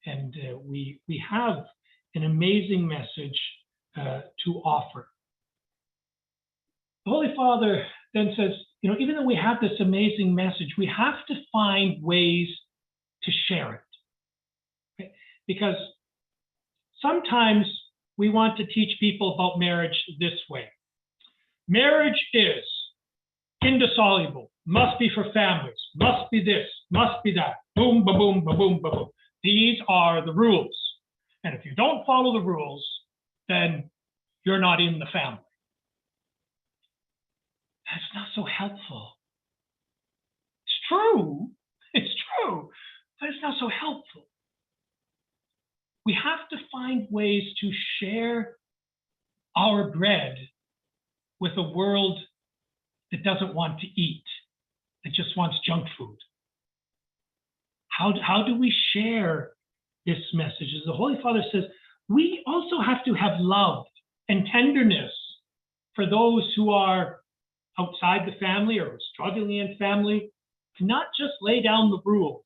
And we have an amazing message to offer. The Holy Father then says, you know, even though we have this amazing message, we have to find ways to share it. Okay? Because sometimes we want to teach people about marriage this way. Marriage is indissoluble, must be for families, must be this, must be that, boom, ba-boom, ba-boom, ba-boom. These are the rules. And if you don't follow the rules, then you're not in the family. That's not so helpful. It's true, but it's not so helpful. We have to find ways to share our bread with a world that doesn't want to eat, that just wants junk food. How do we share this message? As the Holy Father says, we also have to have love and tenderness for those who are outside the family or struggling in family, to not just lay down the rules.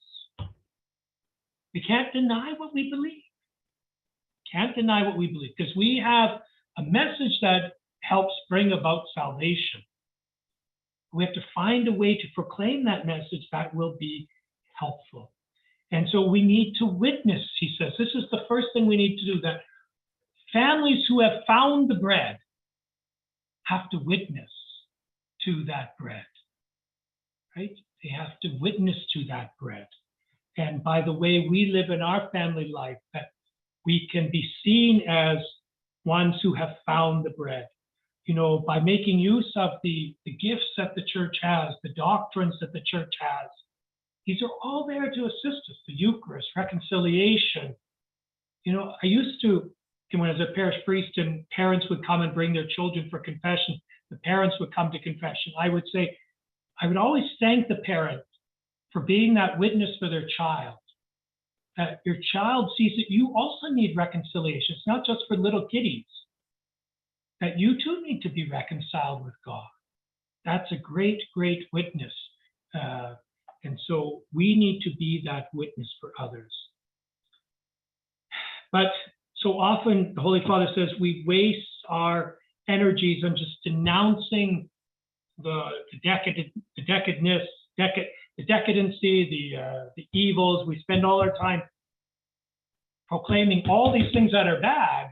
We can't deny what we believe. Can't deny what we believe, because we have a message that helps bring about salvation. We have to find a way to proclaim that message that will be helpful. And so we need to witness, he says. This is the first thing we need to do, that families who have found the bread have to witness to that bread, right? They have to witness to that bread. And by the way we live in our family life, that we can be seen as ones who have found the bread. You know, by making use of the gifts that the church has, the doctrines that the church has. These are all there to assist us, the Eucharist, reconciliation. You know, I used to when I was a parish priest and parents would come and bring their children for confession, the parents would come to confession. I would say, I would always thank the parent for being that witness for their child. That your child sees that you also need reconciliation. It's not just for little kiddies. That you too need to be reconciled with God. That's a great, great witness. And so we need to be that witness for others. But so often the Holy Father says we waste our energies on just denouncing the decadency, the evils. We spend all our time proclaiming all these things that are bad,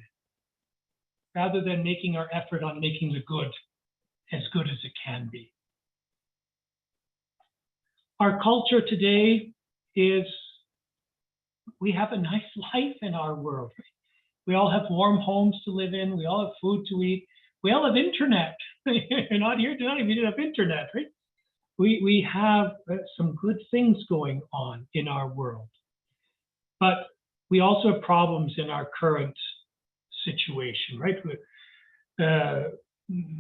rather than making our effort on making the good as it can be. Our culture today is, we have a nice life in our world. We all have warm homes to live in. We all have food to eat. We all have internet. You're not here tonight if you didn't have internet, right? We have some good things going on in our world. But we also have problems in our current situation, right? The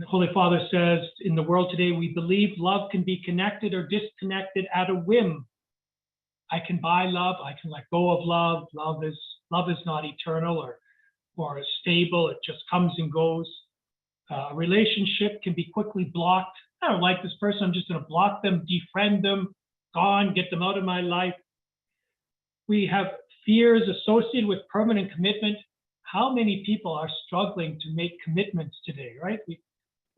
Holy Father says, in the world today, we believe love can be connected or disconnected at a whim. I can buy love, I can let go of love. Love is not eternal or stable, it just comes and goes. A relationship can be quickly blocked. I don't like this person, I'm just going to block them, defriend them, gone, get them out of my life. We have fears associated with permanent commitment. How many people are struggling to make commitments today, right? We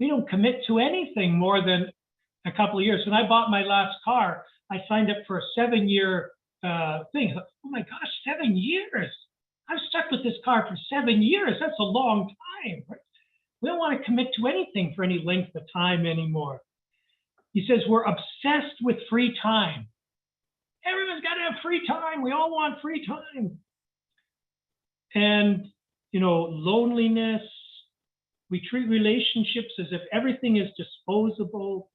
don't commit to anything more than a couple of years. When I bought my last car, I signed up for a 7-year thing. Oh my gosh, 7 years. I'm stuck with this car for 7 years. That's a long time, right? We don't want to commit to anything for any length of time anymore. He says we're obsessed with free time. Everyone's got to have free time. We all want free time. And, loneliness. We treat relationships as if everything is disposable.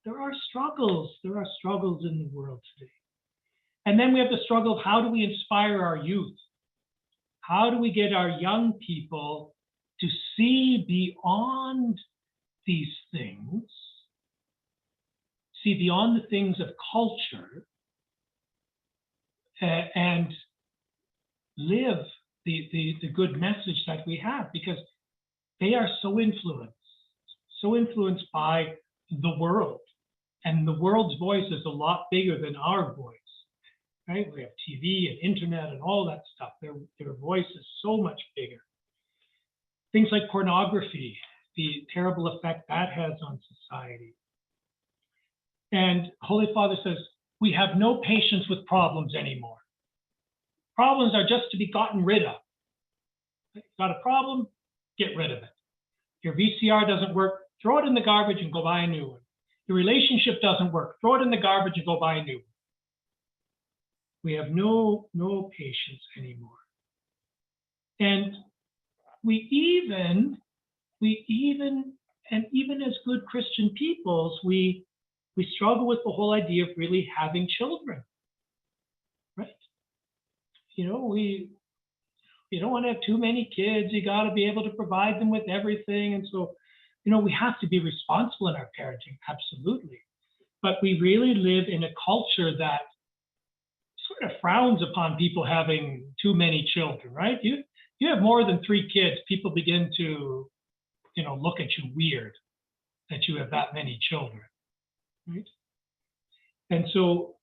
There are struggles. There are struggles in the world today. And then we have the struggle of how do we inspire our youth? How do we get our young people to see beyond these things, see beyond the things of culture, and live the good message that we have, because they are so influenced by the world. And the world's voice is a lot bigger than our voice, right? We have TV and internet and all that stuff. Their voice is so much bigger. Things like pornography, the terrible effect that has on society. And Holy Father says, we have no patience with problems anymore. Problems are just to be gotten rid of. Got a problem? Get rid of it. Your VCR doesn't work, throw it in the garbage and go buy a new one. Your relationship doesn't work, throw it in the garbage and go buy a new one. We have no patience anymore. And even as good Christian peoples, we struggle with the whole idea of really having children, right? You don't want to have too many kids. You got to be able to provide them with everything. And so, we have to be responsible in our parenting, absolutely. But we really live in a culture that sort of frowns upon people having too many children, right? You have more than 3 kids, people begin to, look at you weird that you have that many children, right? And so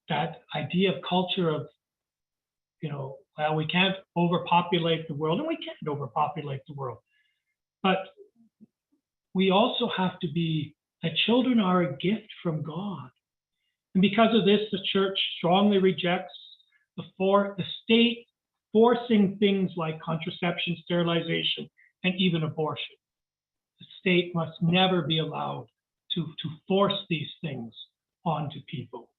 that idea of culture of, well, we can't overpopulate the world, and we can't overpopulate the world. But we also have to be that children are a gift from God. And because of this, the church strongly rejects the state forcing things like contraception, sterilization, and even abortion. The state must never be allowed to force these things onto people.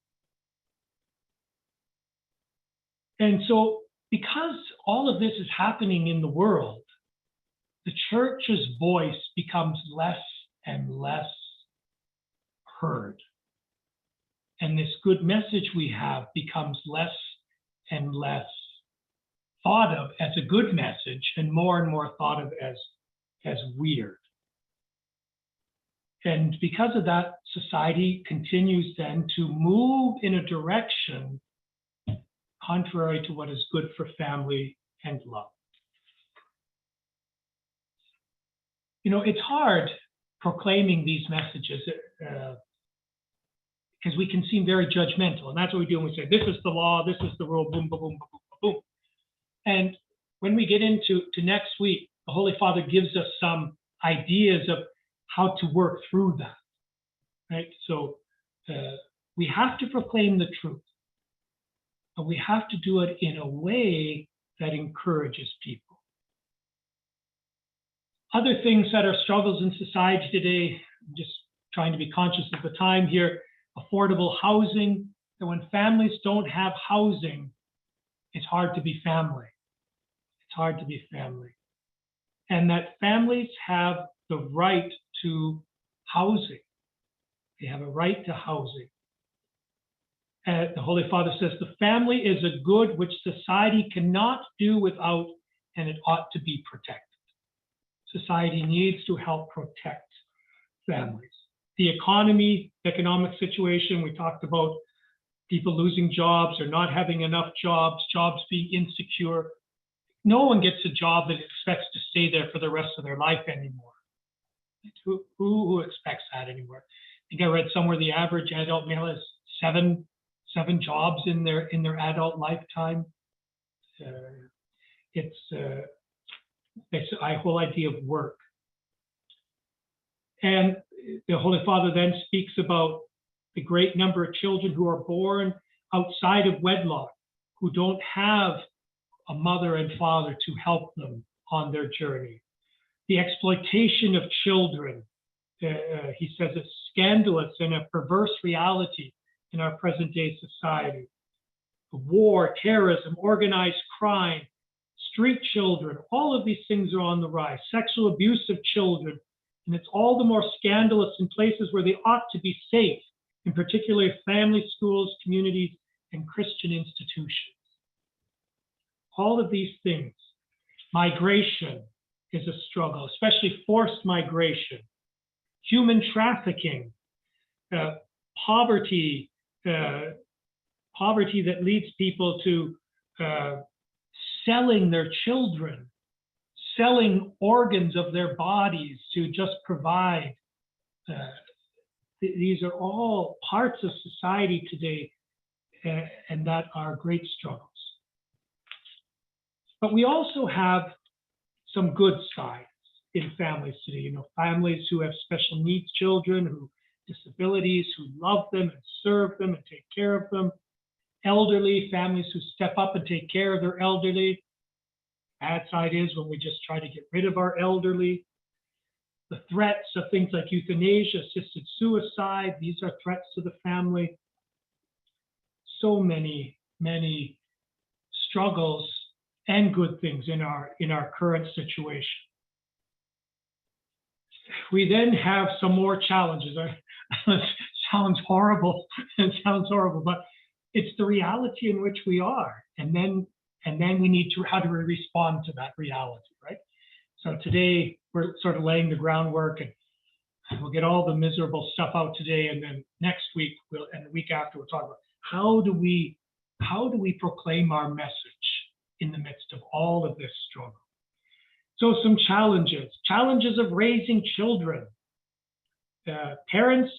And so, because all of this is happening in the world, the church's voice becomes less and less heard. And this good message we have becomes less and less thought of as a good message and more thought of as weird. And because of that, society continues then to move in a direction contrary to what is good for family and love. You know, it's hard proclaiming these messages because we can seem very judgmental, and that's what we do when we say, this is the law, this is the rule, boom, boom, boom, boom, boom, boom. And when we get into next week, the Holy Father gives us some ideas of how to work through that, right? So we have to proclaim the truth, but we have to do it in a way that encourages people. Other things that are struggles in society today, I'm just trying to be conscious of the time here, affordable housing. And when families don't have housing, it's hard to be family. It's hard to be family. And that families have the right to housing. They have a right to housing. And the Holy Father says the family is a good which society cannot do without, and it ought to be protected. Society needs to help protect families. The economic situation, we talked about people losing jobs or not having enough jobs, jobs being insecure. No one gets a job that expects to stay there for the rest of their life anymore. Who expects that anymore? I think I read somewhere the average adult male has seven jobs in their adult lifetime. It's a whole idea of work. And the Holy Father then speaks about the great number of children who are born outside of wedlock, who don't have a mother and father to help them on their journey. The exploitation of children, he says, is scandalous and a perverse reality in our present day society. War, terrorism, organized crime, street children, all of these things are on the rise. Sexual abuse of children, and it's all the more scandalous in places where they ought to be safe, in particular family schools, communities, and Christian institutions. All of these things. Migration is a struggle, especially forced migration. Human trafficking, poverty that leads people to selling their children, selling organs of their bodies to just provide. These are all parts of society today, and that are great struggles. But we also have some good sides in families today. You know, families who have special needs children, who disabilities, who love them and serve them and take care of them. Elderly families who step up and take care of their elderly. Bad side is when we just try to get rid of our elderly. The threats of things like euthanasia, assisted suicide, these are threats to the family. So many struggles and good things in our current situation. We then have some more challenges. It sounds horrible. It sounds horrible, but it's the reality in which we are. And then we need to, how do we respond to that reality, right? So today we're sort of laying the groundwork, and we'll get all the miserable stuff out today, and then next week and the week after we'll talk about how do we proclaim our message in the midst of all of this struggle. So some challenges of raising children. Parents,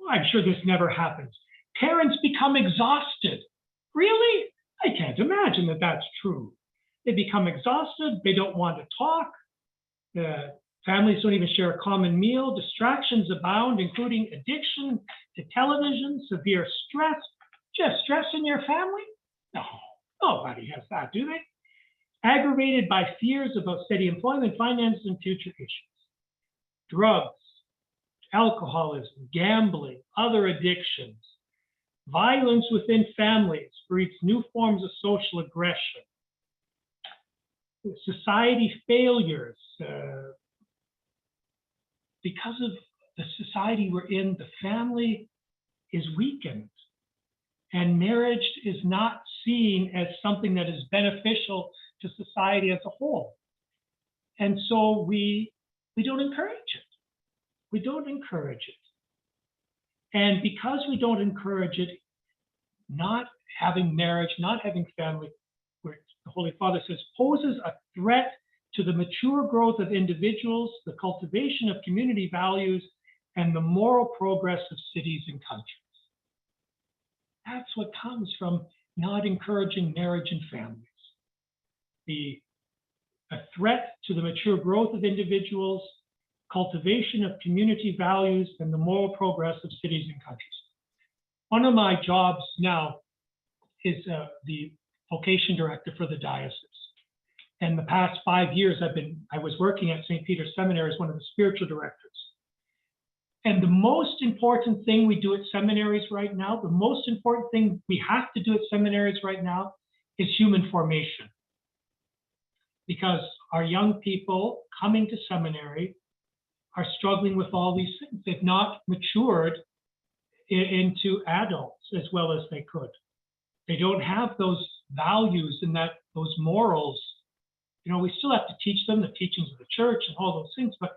I'm sure this never happens. Parents become exhausted. Really? I can't imagine that that's true. They become exhausted. They don't want to talk. Families don't even share a common meal. Distractions abound, including addiction to television, severe stress. Just stress in your family? No, nobody has that, do they? Aggravated by fears about steady employment, finances, and future issues. Drugs, alcoholism, gambling, other addictions. Violence within families breeds new forms of social aggression. Society failures. Because of the society we're in, the family is weakened. And marriage is not seen as something that is beneficial to society as a whole. And so we don't encourage it. We don't encourage it. And because we don't encourage it, not having marriage, not having family, where the Holy Father says, poses a threat to the mature growth of individuals, the cultivation of community values, and the moral progress of cities and countries. That's what comes from not encouraging marriage and families. A threat to the mature growth of individuals, cultivation of community values, and the moral progress of cities and countries. One of my jobs now is the vocation director for the diocese. And the past 5 years, I was working at St. Peter's Seminary as one of the spiritual directors. And the most important thing we do at seminaries right now, the most important thing we have to do at seminaries right now is human formation. Because our young people coming to seminary are struggling with all these things. They've not matured into adults as well as they could. They don't have those values and those morals. You know, we still have to teach them the teachings of the church and all those things, but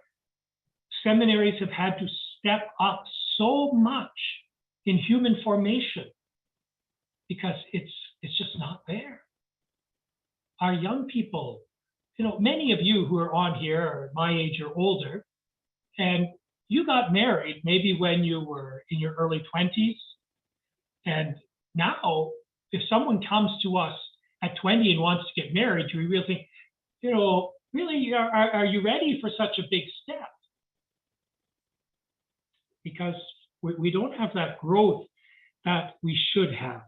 seminaries have had to step up so much in human formation because it's just not there. Our young people, you know, many of you who are on here are my age or older, and you got married maybe when you were in your early 20s. And now, if someone comes to us at 20 and wants to get married, we really think, you know, really, are you ready for such a big step? Because we don't have that growth that we should have.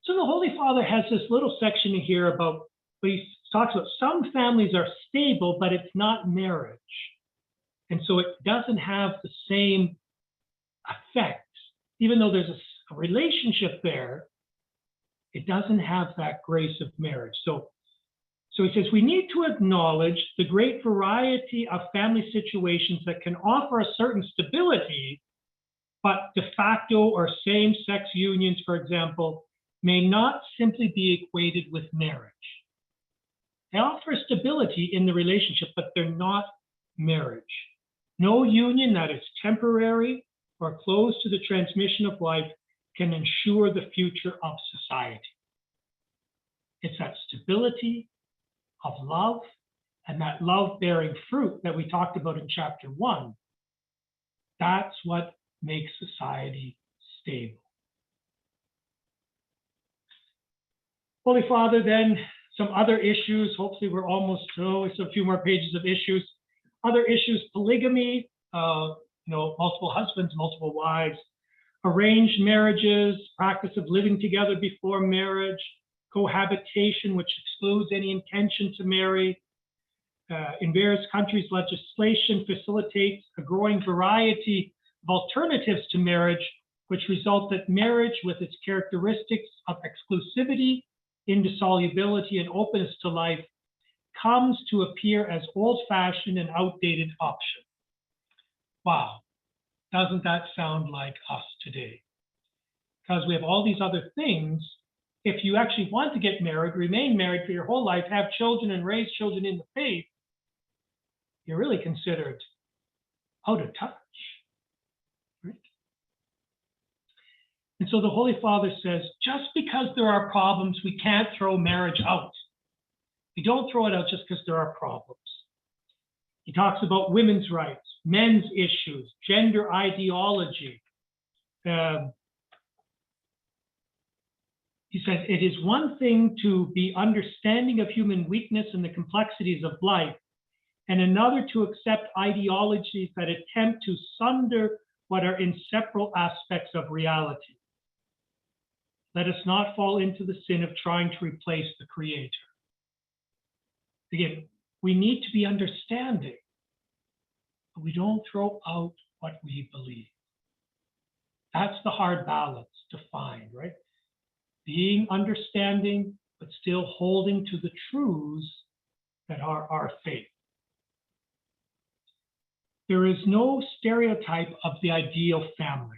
So the Holy Father has this little section in here about, he talks about some families are stable, but it's not marriage. And so it doesn't have the same effect. Even though there's a relationship there, it doesn't have that grace of marriage. So he says, we need to acknowledge the great variety of family situations that can offer a certain stability, but de facto or same-sex unions, for example, may not simply be equated with marriage. They offer stability in the relationship, but they're not marriage. No union that is temporary or close to the transmission of life can ensure the future of society. It's that stability of love and that love bearing fruit that we talked about in chapter 1. That's what makes society stable. Holy Father, then some other issues. Hopefully we're almost through. It's a few more pages of issues. Other issues, polygamy, multiple husbands, multiple wives, arranged marriages, practice of living together before marriage, cohabitation, which excludes any intention to marry. In various countries, legislation facilitates a growing variety of alternatives to marriage, which result that marriage, with its characteristics of exclusivity, indissolubility, and openness to life, comes to appear as old-fashioned and outdated option. Wow, doesn't that sound like us today? Because we have all these other things. If you actually want to get married, remain married for your whole life, have children and raise children in the faith, you're really considered out of touch, right? And so the Holy Father says, just because there are problems, we can't throw marriage out. We don't throw it out just because there are problems. He talks about women's rights, men's issues, gender ideology. He says, it is one thing to be understanding of human weakness and the complexities of life, and another to accept ideologies that attempt to sunder what are inseparable aspects of reality. Let us not fall into the sin of trying to replace the Creator. Again, we need to be understanding, but we don't throw out what we believe. That's the hard balance to find, right? Being understanding, but still holding to the truths that are our faith. There is no stereotype of the ideal family,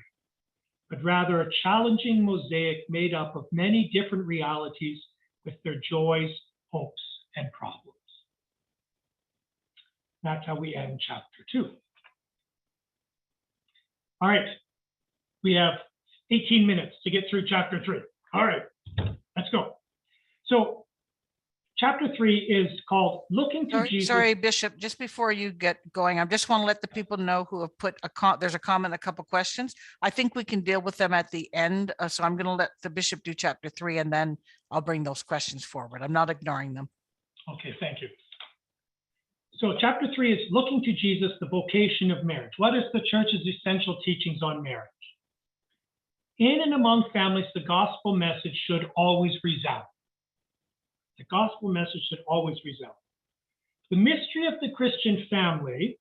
but rather a challenging mosaic made up of many different realities with their joys, hopes, and problems. That's how we end chapter 2. All right, we have 18 minutes to get through chapter 3. All right, let's go. So chapter 3 is called Looking to Jesus. Sorry, Bishop, just before you get going, I just want to let the people know who have put there's a comment, a couple questions. I think we can deal with them at the end. So I'm going to let the Bishop do chapter 3 and then I'll bring those questions forward. I'm not ignoring them. Okay, thank you. So chapter 3 is Looking to Jesus, the vocation of marriage. What is the church's essential teachings on marriage? In and among families, the gospel message should always resound. The gospel message should always resound. The mystery of the Christian family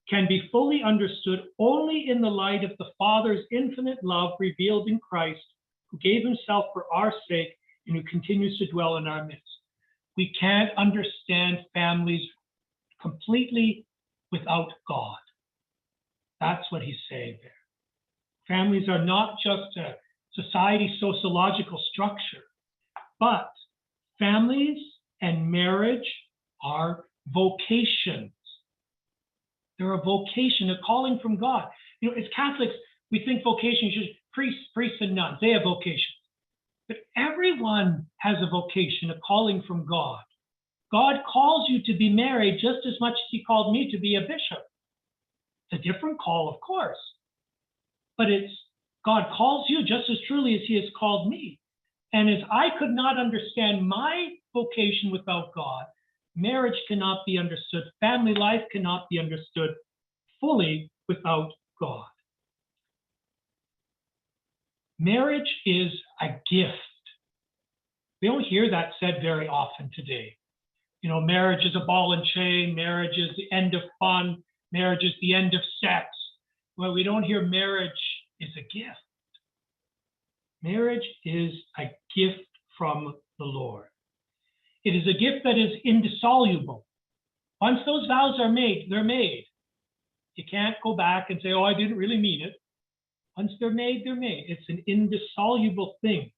can be fully understood only in the light of the Father's infinite love revealed in Christ, who gave himself for our sake and who continues to dwell in our midst. We can't understand families completely without God. That's what he's saying there. Families are not just a society sociological structure, but families and marriage are vocations. They're a vocation, a calling from God. You know, as Catholics, we think vocations should priests and nuns, they have vocations. But everyone has a vocation, a calling from God. God calls you to be married just as much as he called me to be a bishop. It's a different call, of course, but it's God calls you just as truly as he has called me. And as I could not understand my vocation without God, marriage cannot be understood. Family life cannot be understood fully without God. Marriage is a gift. We don't hear that said very often today. You know, marriage is a ball and chain. Marriage is the end of fun. Marriage is the end of sex. Well, we don't hear marriage is a gift. Marriage is a gift from the Lord. It is a gift that is indissoluble. Once those vows are made, they're made. You can't go back and say, oh, I didn't really mean it. Once they're made, they're made. It's an indissoluble thing.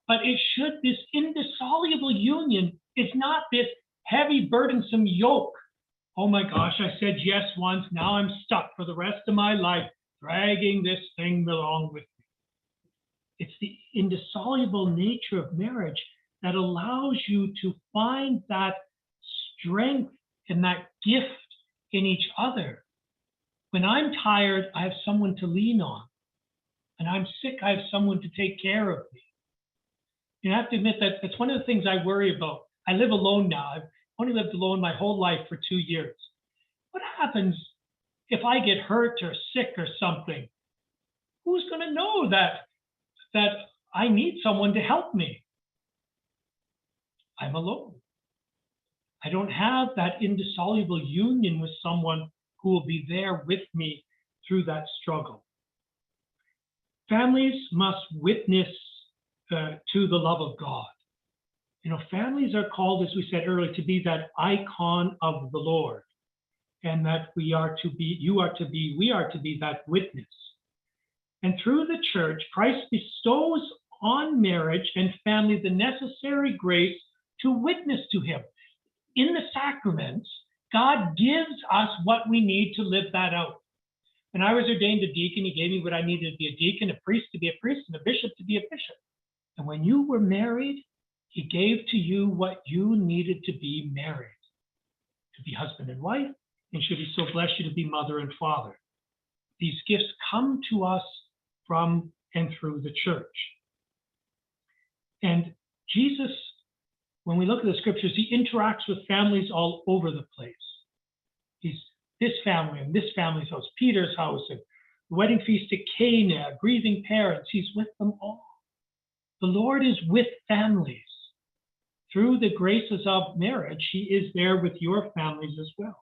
But this indissoluble union is not this heavy, burdensome yoke. Oh my gosh, I said yes once, now I'm stuck for the rest of my life, dragging this thing along with me. It's the indissoluble nature of marriage that allows you to find that strength and that gift in each other. When I'm tired, I have someone to lean on. When I'm sick, I have someone to take care of me. You have to admit that it's one of the things I worry about. I live alone now. I've only lived alone my whole life for 2 years. What happens if I get hurt or sick or something? Who's going to know that I need someone to help me? I'm alone. I don't have that indissoluble union with someone who will be there with me through that struggle. Families must witness to the love of God. You know, families are called, as we said earlier, to be that icon of the Lord, and that we are to be that witness. And through the church, Christ bestows on marriage and family the necessary grace to witness to him. In the sacraments, God gives us what we need to live that out. When I was ordained a deacon, he gave me what I needed to be a deacon, a priest to be a priest, and a bishop to be a bishop. And when you were married, he gave to you what you needed to be married, to be husband and wife, and should he so bless you, to be mother and father. These gifts come to us from and through the church. And Jesus, when we look at the scriptures, he interacts with families all over the place. He's this family and this family's house, Peter's house, and the wedding feast at Cana, grieving parents. He's with them all. The Lord is with families. Through the graces of marriage, he is there with your families as well.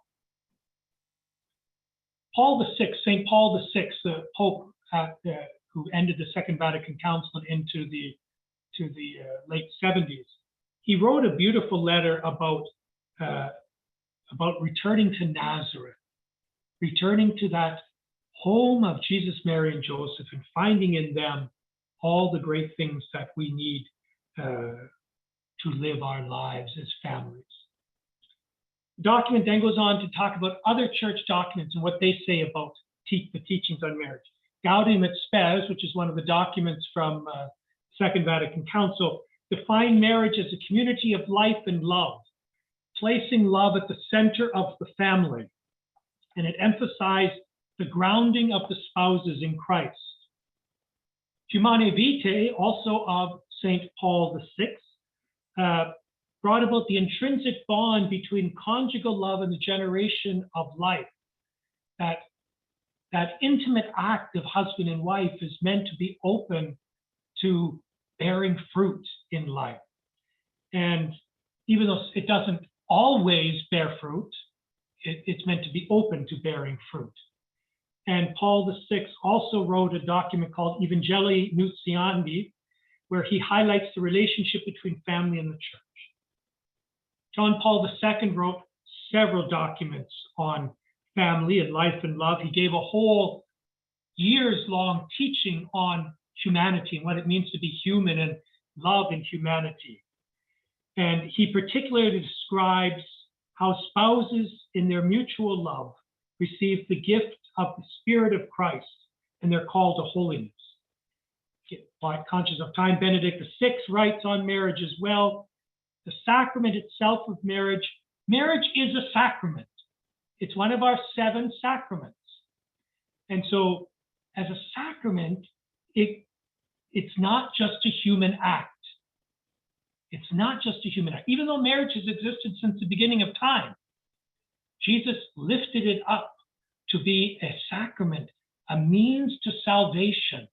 St. Paul VI, the Pope who ended the Second Vatican Council into the late 70s, he wrote a beautiful letter about returning to Nazareth, returning to that home of Jesus, Mary, and Joseph, and finding in them all the great things that we need to to live our lives as families. The document then goes on to talk about other church documents and what they say about the teachings on marriage. Gaudium et Spes, which is one of the documents from Second Vatican Council, defined marriage as a community of life and love, placing love at the center of the family. And it emphasized the grounding of the spouses in Christ. Humanae Vitae, also of St. Paul VI, brought about the intrinsic bond between conjugal love and the generation of life. That intimate act of husband and wife is meant to be open to bearing fruit in life. And even though it doesn't always bear fruit, it's meant to be open to bearing fruit. And Paul VI also wrote a document called Evangelii Nuntiandi, where he highlights the relationship between family and the church. John Paul II wrote several documents on family and life and love. He gave a whole years-long teaching on humanity and what it means to be human and love and humanity. And he particularly describes how spouses in their mutual love receive the gift of the Spirit of Christ, and they're called to holiness. Conscious of time, Benedict VI writes on marriage as well. The sacrament itself of marriage, marriage is a sacrament. It's one of our 7 sacraments. And so as a sacrament, it's not just a human act. It's not just a human act. Even though marriage has existed since the beginning of time, Jesus lifted it up to be a sacrament, a means to salvation.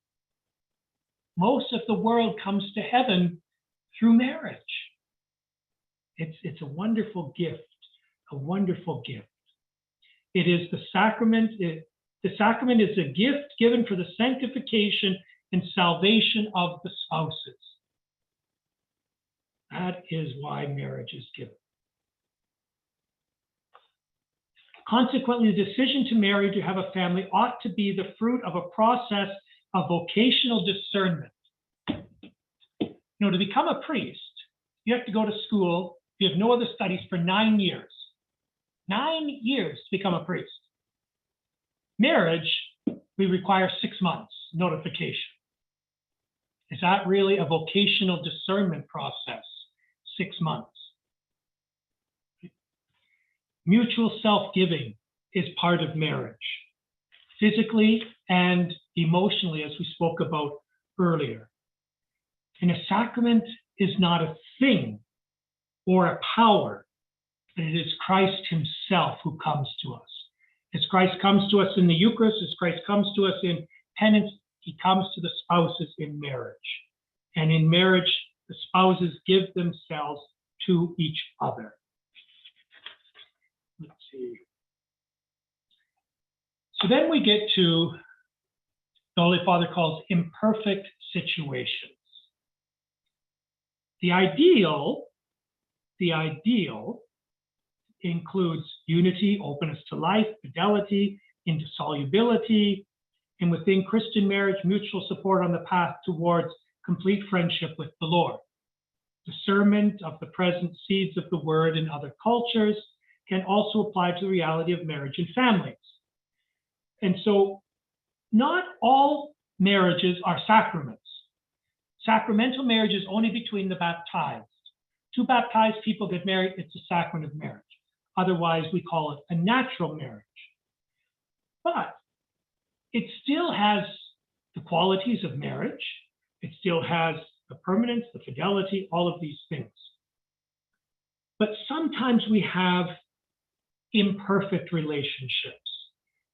Most of the world comes to heaven through marriage. It's a wonderful gift, a wonderful gift. It is the sacrament. The sacrament is a gift given for the sanctification and salvation of the spouses. That is why marriage is given. Consequently, the decision to marry, to have a family, ought to be the fruit of a process of vocational discernment. To become a priest, you have to go to school. You have no other studies for 9 years. 9 years to become a priest. Marriage, we require 6 months notification. Is that really a vocational discernment process? 6 months. Mutual self-giving is part of marriage, physically and emotionally, as we spoke about earlier. And a sacrament is not a thing or a power, but it is Christ himself who comes to us. As Christ comes to us in the Eucharist, as Christ comes to us in penance, he comes to the spouses in marriage. And in marriage, the spouses give themselves to each other. Let's see. So then we get to the Holy Father calls imperfect situations. The ideal includes unity, openness to life, fidelity, indissolubility, and within Christian marriage, mutual support on the path towards complete friendship with the Lord. Discernment of the present seeds of the word in other cultures can also apply to the reality of marriage and families. And so not all marriages are sacraments. Sacramental marriage is only between the baptized. 2 baptized people get married, it's a sacrament of marriage. Otherwise, we call it a natural marriage. But it still has the qualities of marriage. It still has the permanence, the fidelity, all of these things. But sometimes we have imperfect relationships.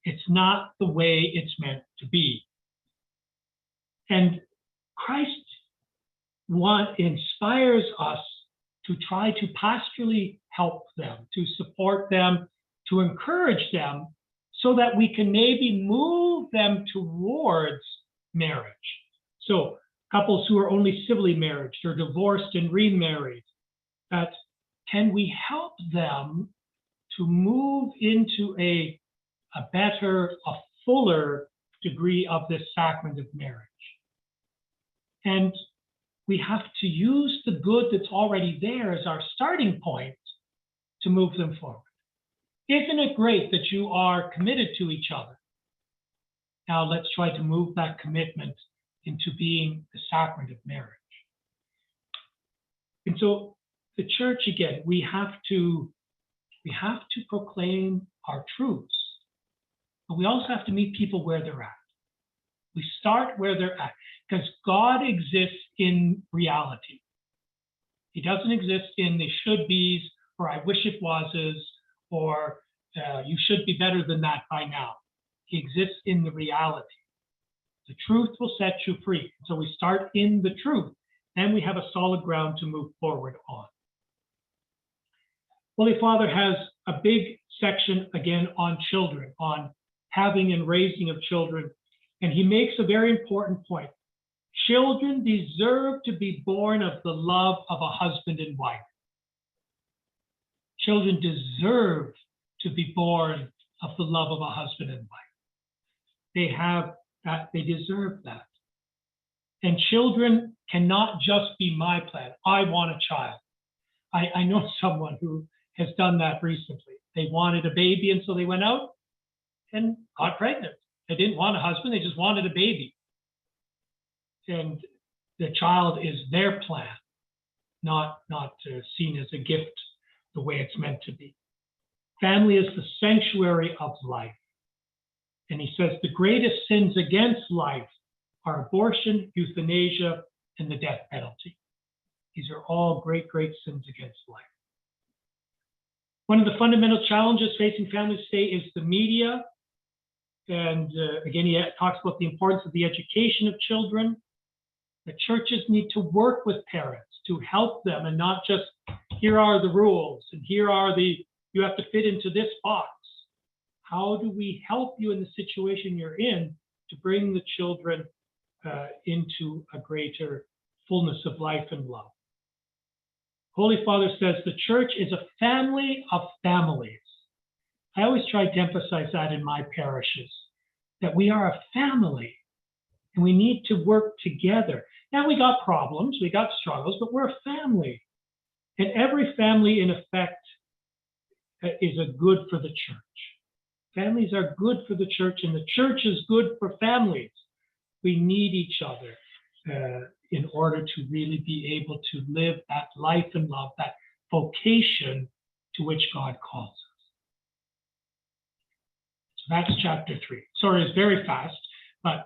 It's not the way it's meant to be. And Christ inspires us to try to pastorally help them, to support them, to encourage them, so that we can maybe move them towards marriage. So couples who are only civilly married or divorced and remarried, that can we help them to move into a better, a fuller degree of this sacrament of marriage? And we have to use the good that's already there as our starting point to move them forward. Isn't it great that you are committed to each other? Now let's try to move that commitment into being the sacrament of marriage. And so the church, again, we have to proclaim our truths, but we also have to meet people where they're at. We start where they're at, because God exists in reality. He doesn't exist in the should be's or I wish it wases or you should be better than that by now. He exists in the reality. The truth will set you free. So we start in the truth, and we have a solid ground to move forward on. Holy Father has a big section again on children, on having and raising of children, and he makes a very important point. Children deserve to be born of the love of a husband and wife. Children deserve to be born of the love of a husband and wife. They have that, they deserve that. And children cannot just be my plan. I want a child. I know someone who has done that recently. They wanted a baby, and so they went out and got pregnant. They didn't want a husband, they just wanted a baby. And the child is their plan, not seen as a gift the way it's meant to be. Family is the sanctuary of life. And he says the greatest sins against life are abortion, euthanasia, and the death penalty. These are all great, great sins against life. One of the fundamental challenges facing families today is the media. And again, he talks about the importance of the education of children. The churches need to work with parents to help them, and not just, here are the rules, and here are you have to fit into this box. How do we help you in the situation you're in to bring the children into a greater fullness of life and love? Holy Father says the church is a family of families. I always try to emphasize that in my parishes, that we are a family and we need to work together. Now, we got problems, we got struggles, but we're a family. And every family, in effect, is a good for the church. Families are good for the church, and the church is good for families. We need each other in order to really be able to live that life and love, that vocation to which God calls us. So that's chapter 3. Sorry, it's very fast, but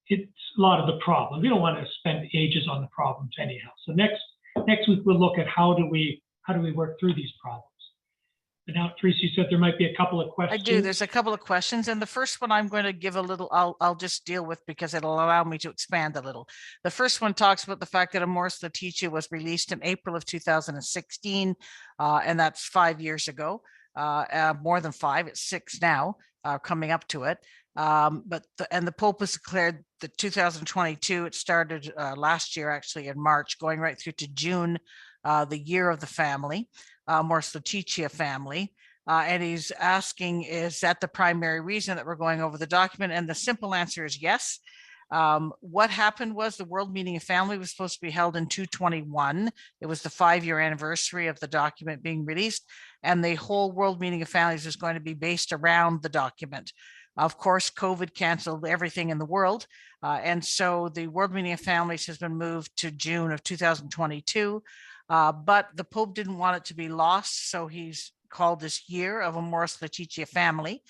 it's a lot of the problems. We don't want to spend ages on the problems anyhow. So next week we'll look at how do we work through these problems. But now, Teresa, you said there might be a couple of questions. I do. There's a couple of questions. And the first one I'm going to give a little, I'll just deal with because it'll allow me to expand a little. The first one talks about the fact that Amoris Laetitia was released in April of 2016, and that's 5 years ago. More than 5, it's 6 now, coming up to it. But the Pope has declared the 2022, it started last year, actually in March, going right through to June, the year of the family, Amoris Laetitia family. And he's asking, is that the primary reason that we're going over the document? And the simple answer is yes. What happened was the World Meeting of Family was supposed to be held in 2021. It was the 5-year anniversary of the document being released, and the whole World Meeting of Families is going to be based around the document. Of course, COVID canceled everything in the world. And so the World Meeting of Families has been moved to June of 2022. But the Pope didn't want it to be lost. So he's called this Year of Amoris Laetitia Family.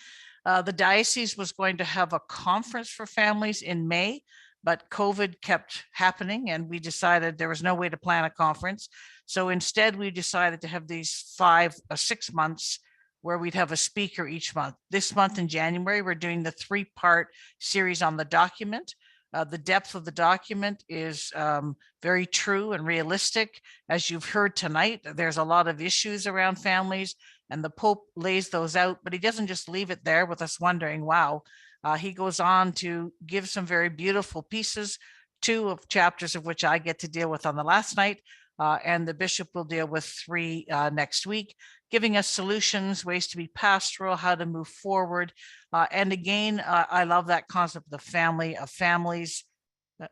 The diocese was going to have a conference for families in May, but COVID kept happening and we decided there was no way to plan a conference. So instead, we decided to have these 5 or 6 months where we'd have a speaker each month. This month in January, we're doing the 3-part series on the document. The depth of the document is very true and realistic. As you've heard tonight, there's a lot of issues around families, and the Pope lays those out, but he doesn't just leave it there with us wondering, wow. He goes on to give some very beautiful pieces, 2 of chapters of which I get to deal with on the last night, and the bishop will deal with 3 next week, giving us solutions, ways to be pastoral, how to move forward. And again, I love that concept of the family of families.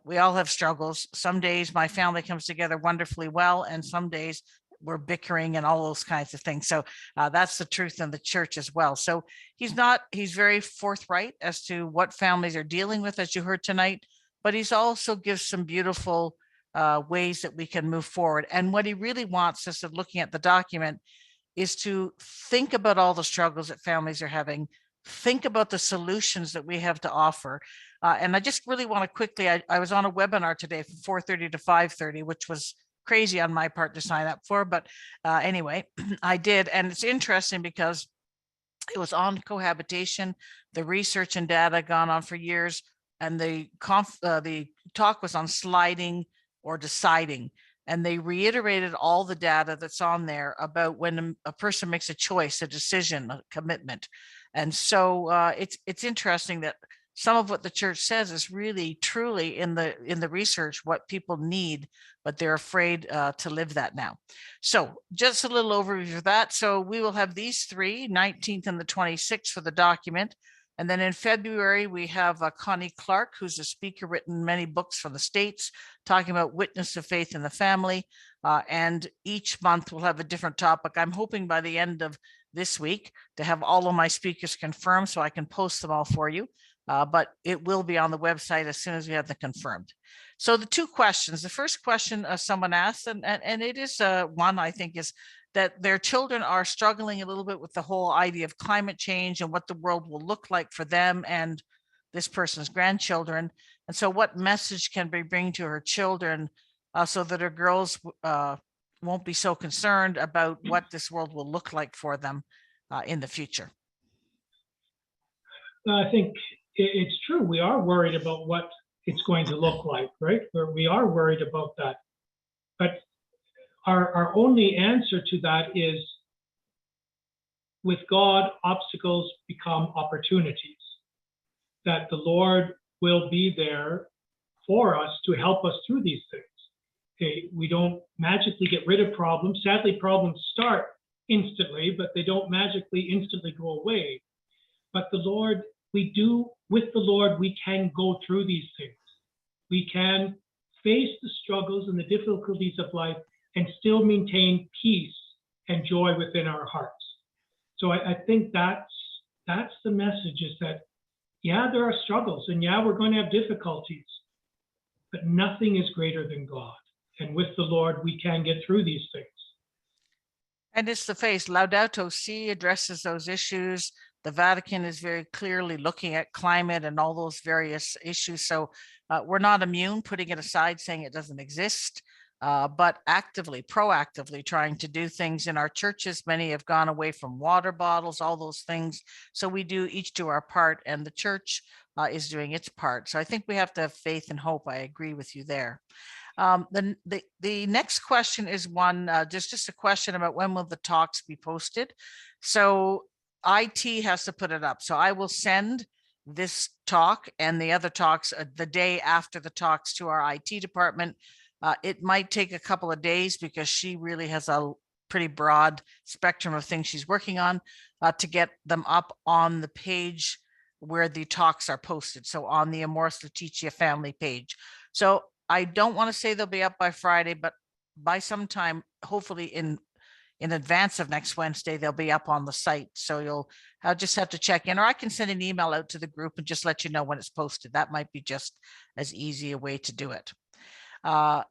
We all have struggles. Some days my family comes together wonderfully well, and some days we're bickering and all those kinds of things. So that's the truth in the church as well. So he's very forthright as to what families are dealing with, as you heard tonight, but he's also gives some beautiful ways that we can move forward. And what he really wants us, of looking at the document, is to think about all the struggles that families are having, think about the solutions that we have to offer. And I just really want to quickly, I was on a webinar today from 4:30 to 5:30, which was crazy on my part to sign up for, but anyway, I did. And it's interesting because it was on cohabitation, the research and data gone on for years, and the talk was on sliding or deciding. And they reiterated all the data that's on there about when a person makes a choice, a decision, a commitment. And so it's interesting that some of what the church says is really truly in the research what people need, but they're afraid to live that now. So just a little overview of that. So we will have these three, 19th and the 26th, for the document. And then in February, we have Connie Clark, who's a speaker, written many books from the States, talking about witness of faith in the family. And each month we'll have a different topic. I'm hoping by the end of this week to have all of my speakers confirmed so I can post them all for you. But it will be on the website as soon as we have them confirmed. So the two questions, the first question someone asked, and it is one I think, is that their children are struggling a little bit with the whole idea of climate change and what the world will look like for them and this person's grandchildren. And so what message can we bring to her children so that her girls won't be so concerned about what this world will look like for them in the future? I think it's true. We are worried about what it's going to look like, right? We are worried about that. But our only answer to that is, with God, obstacles become opportunities, that the Lord will be there for us to help us through these things. Okay, we don't magically get rid of problems. Sadly, problems start instantly, but they don't magically instantly go away. But the Lord, with the Lord, we can go through these things. We can face the struggles and the difficulties of life and still maintain peace and joy within our hearts. So I think that's the message, is that, yeah, there are struggles, and yeah, we're going to have difficulties, but nothing is greater than God. And with the Lord, we can get through these things. And it's the face. Laudato Si addresses those issues. The Vatican is very clearly looking at climate and all those various issues. So we're not immune, putting it aside, saying it doesn't exist, but proactively trying to do things in our churches. Many have gone away from water bottles, all those things. So we each do our part, and the church is doing its part. So I think we have to have faith and hope. I agree with you there. The next question is one, just a question about when will the talks be posted. So IT has to put it up. So I will send this talk and the other talks the day after the talks to our IT department. It might take a couple of days because she really has a pretty broad spectrum of things she's working on to get them up on the page where the talks are posted. So on the Amoris Laetitia family page. So I don't want to say they'll be up by Friday, but by sometime, hopefully in advance of next Wednesday, they'll be up on the site. So I'll just have to check in, or I can send an email out to the group and just let you know when it's posted. That might be just as easy a way to do it. And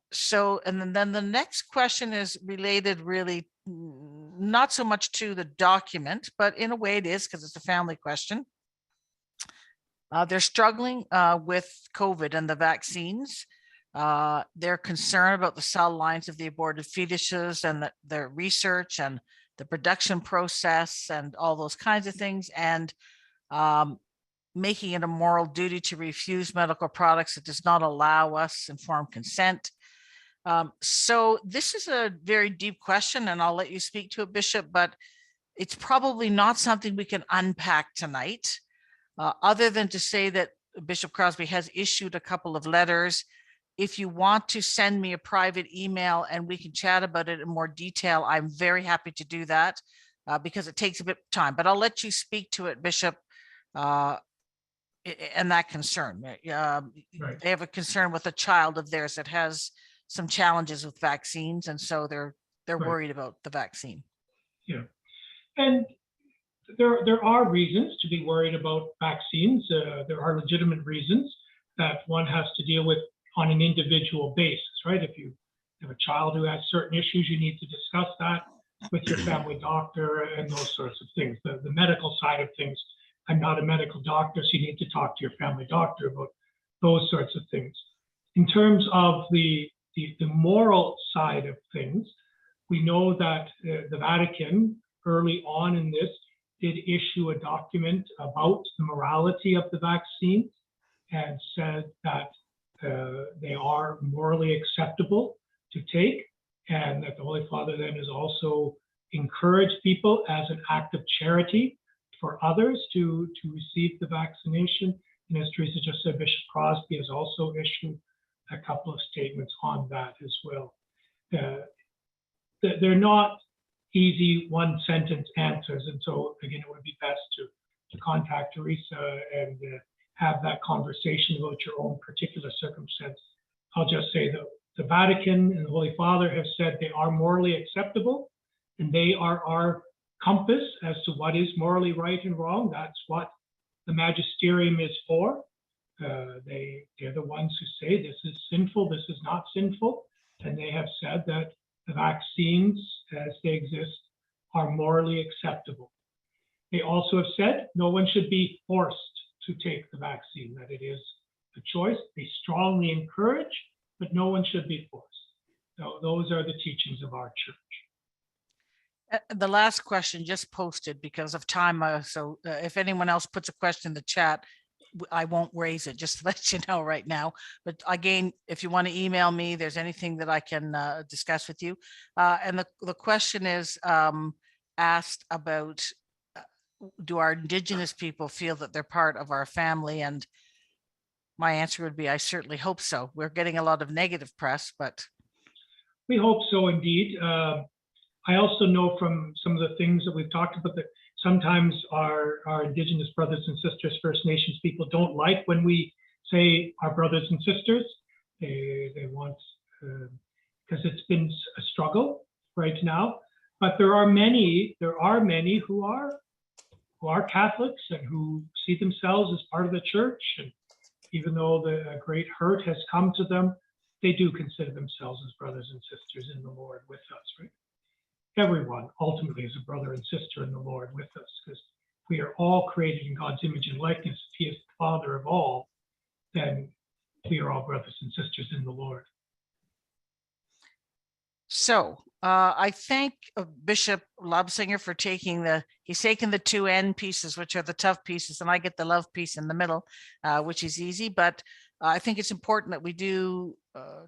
then the next question is related really not so much to the document, but in a way it is, because it's a family question. They're struggling with COVID and the vaccines. They're concerned about the cell lines of the aborted fetuses and the research and the production process and all those kinds of things, and making it a moral duty to refuse medical products that does not allow us informed consent. So this is a very deep question, and I'll let you speak to it, Bishop, but it's probably not something we can unpack tonight, other than to say that Bishop Crosby has issued a couple of letters. If you want to send me a private email and we can chat about it in more detail, I'm very happy to do that because it takes a bit of time, but I'll let you speak to it, Bishop, and that concern. Right. They have a concern with a child of theirs that has some challenges with vaccines, and so they're Right. worried about the vaccine. Yeah. And there are reasons to be worried about vaccines. There are legitimate reasons that one has to deal with on an individual basis, right? If you have a child who has certain issues, you need to discuss that with your family doctor and those sorts of things. The medical side of things, I'm not a medical doctor, so you need to talk to your family doctor about those sorts of things. In terms of the moral side of things, we know that the Vatican, early on in this, did issue a document about the morality of the vaccine and said that they are morally acceptable to take, and that the Holy Father then has also encouraged people as an act of charity for others to receive the vaccination. And as Teresa just said, Bishop Crosby has also issued a couple of statements on that as well. They're not easy one sentence answers. And so again, it would be best to contact Teresa and have that conversation about your own particular circumstance. I'll just say that the Vatican and the Holy Father have said they are morally acceptable, and they are our compass as to what is morally right and wrong. That's what the magisterium is for. They're the ones who say this is sinful, this is not sinful, and they have said that the vaccines as they exist are morally acceptable. They also have said no one should be forced to take the vaccine, that it is a choice. They strongly encourage, but no one should be forced. So those are the teachings of our church. The last question just posted because of time. So if anyone else puts a question in the chat, I won't raise it, just to let you know right now. But again, if you want to email me, there's anything that I can discuss with you. And the question is asked about, do our Indigenous people feel that they're part of our family? And my answer would be, I certainly hope so. We're getting a lot of negative press, but. We hope so indeed. I also know from some of the things that we've talked about that sometimes our Indigenous brothers and sisters, First Nations people, don't like when we say our brothers and sisters. They want, because it's been a struggle right now. But there are many who are Catholics and who see themselves as part of the church. And even though the great hurt has come to them, they do consider themselves as brothers and sisters in the Lord with us, right? Everyone ultimately is a brother and sister in the Lord with us, because we are all created in God's image and likeness. If He is the Father of all, then we are all brothers and sisters in the Lord. So I thank Bishop Lobsinger for he's taken the two end pieces, which are the tough pieces, and I get the love piece in the middle, which is easy. But I think it's important that we do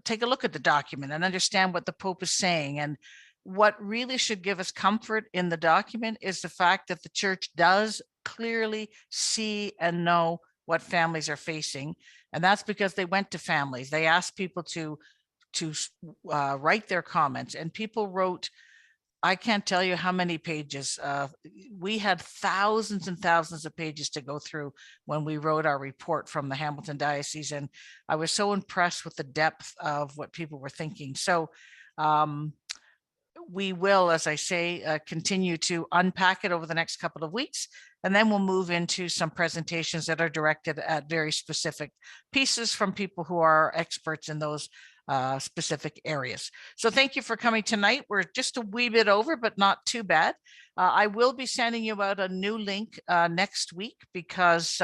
take a look at the document and understand what the Pope is saying. And what really should give us comfort in the document is the fact that the church does clearly see and know what families are facing. And that's because they went to families. They asked people to write their comments, and people wrote, I can't tell you how many pages. We had thousands and thousands of pages to go through when we wrote our report from the Hamilton Diocese. And I was so impressed with the depth of what people were thinking. So we will, as I say, continue to unpack it over the next couple of weeks, and then we'll move into some presentations that are directed at very specific pieces from people who are experts in those specific areas. So thank you for coming tonight. We're just a wee bit over, but not too bad. I will be sending you out a new link next week because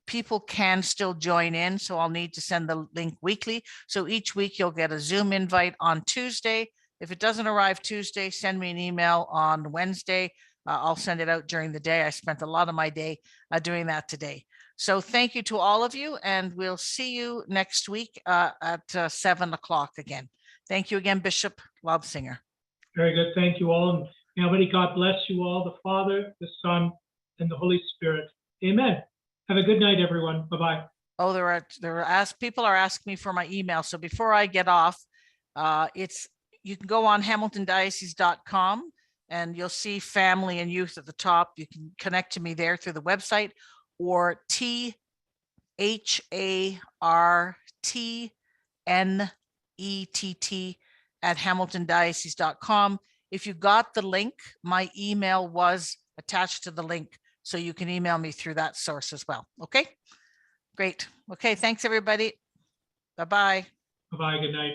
people can still join in. So I'll need to send the link weekly. So each week you'll get a Zoom invite on Tuesday. If it doesn't arrive Tuesday, send me an email on Wednesday. I'll send it out during the day. I spent a lot of my day doing that today. So thank you to all of you, and we'll see you next week at 7 o'clock again. Thank you again, Bishop Lobsinger. Very good. Thank you all. And may Almighty God bless you all, the Father, the Son, and the Holy Spirit. Amen. Have a good night, everyone. Bye-bye. Oh, people are asking me for my email. So before I get off, you can go on hamiltondiocese.com and you'll see family and youth at the top. You can connect to me there through the website, or HARTNETT@hamiltondiocese.com. If you got the link, my email was attached to the link, so you can email me through that source as well. Okay, great. Okay, thanks everybody. Bye-bye. Bye-bye, good night.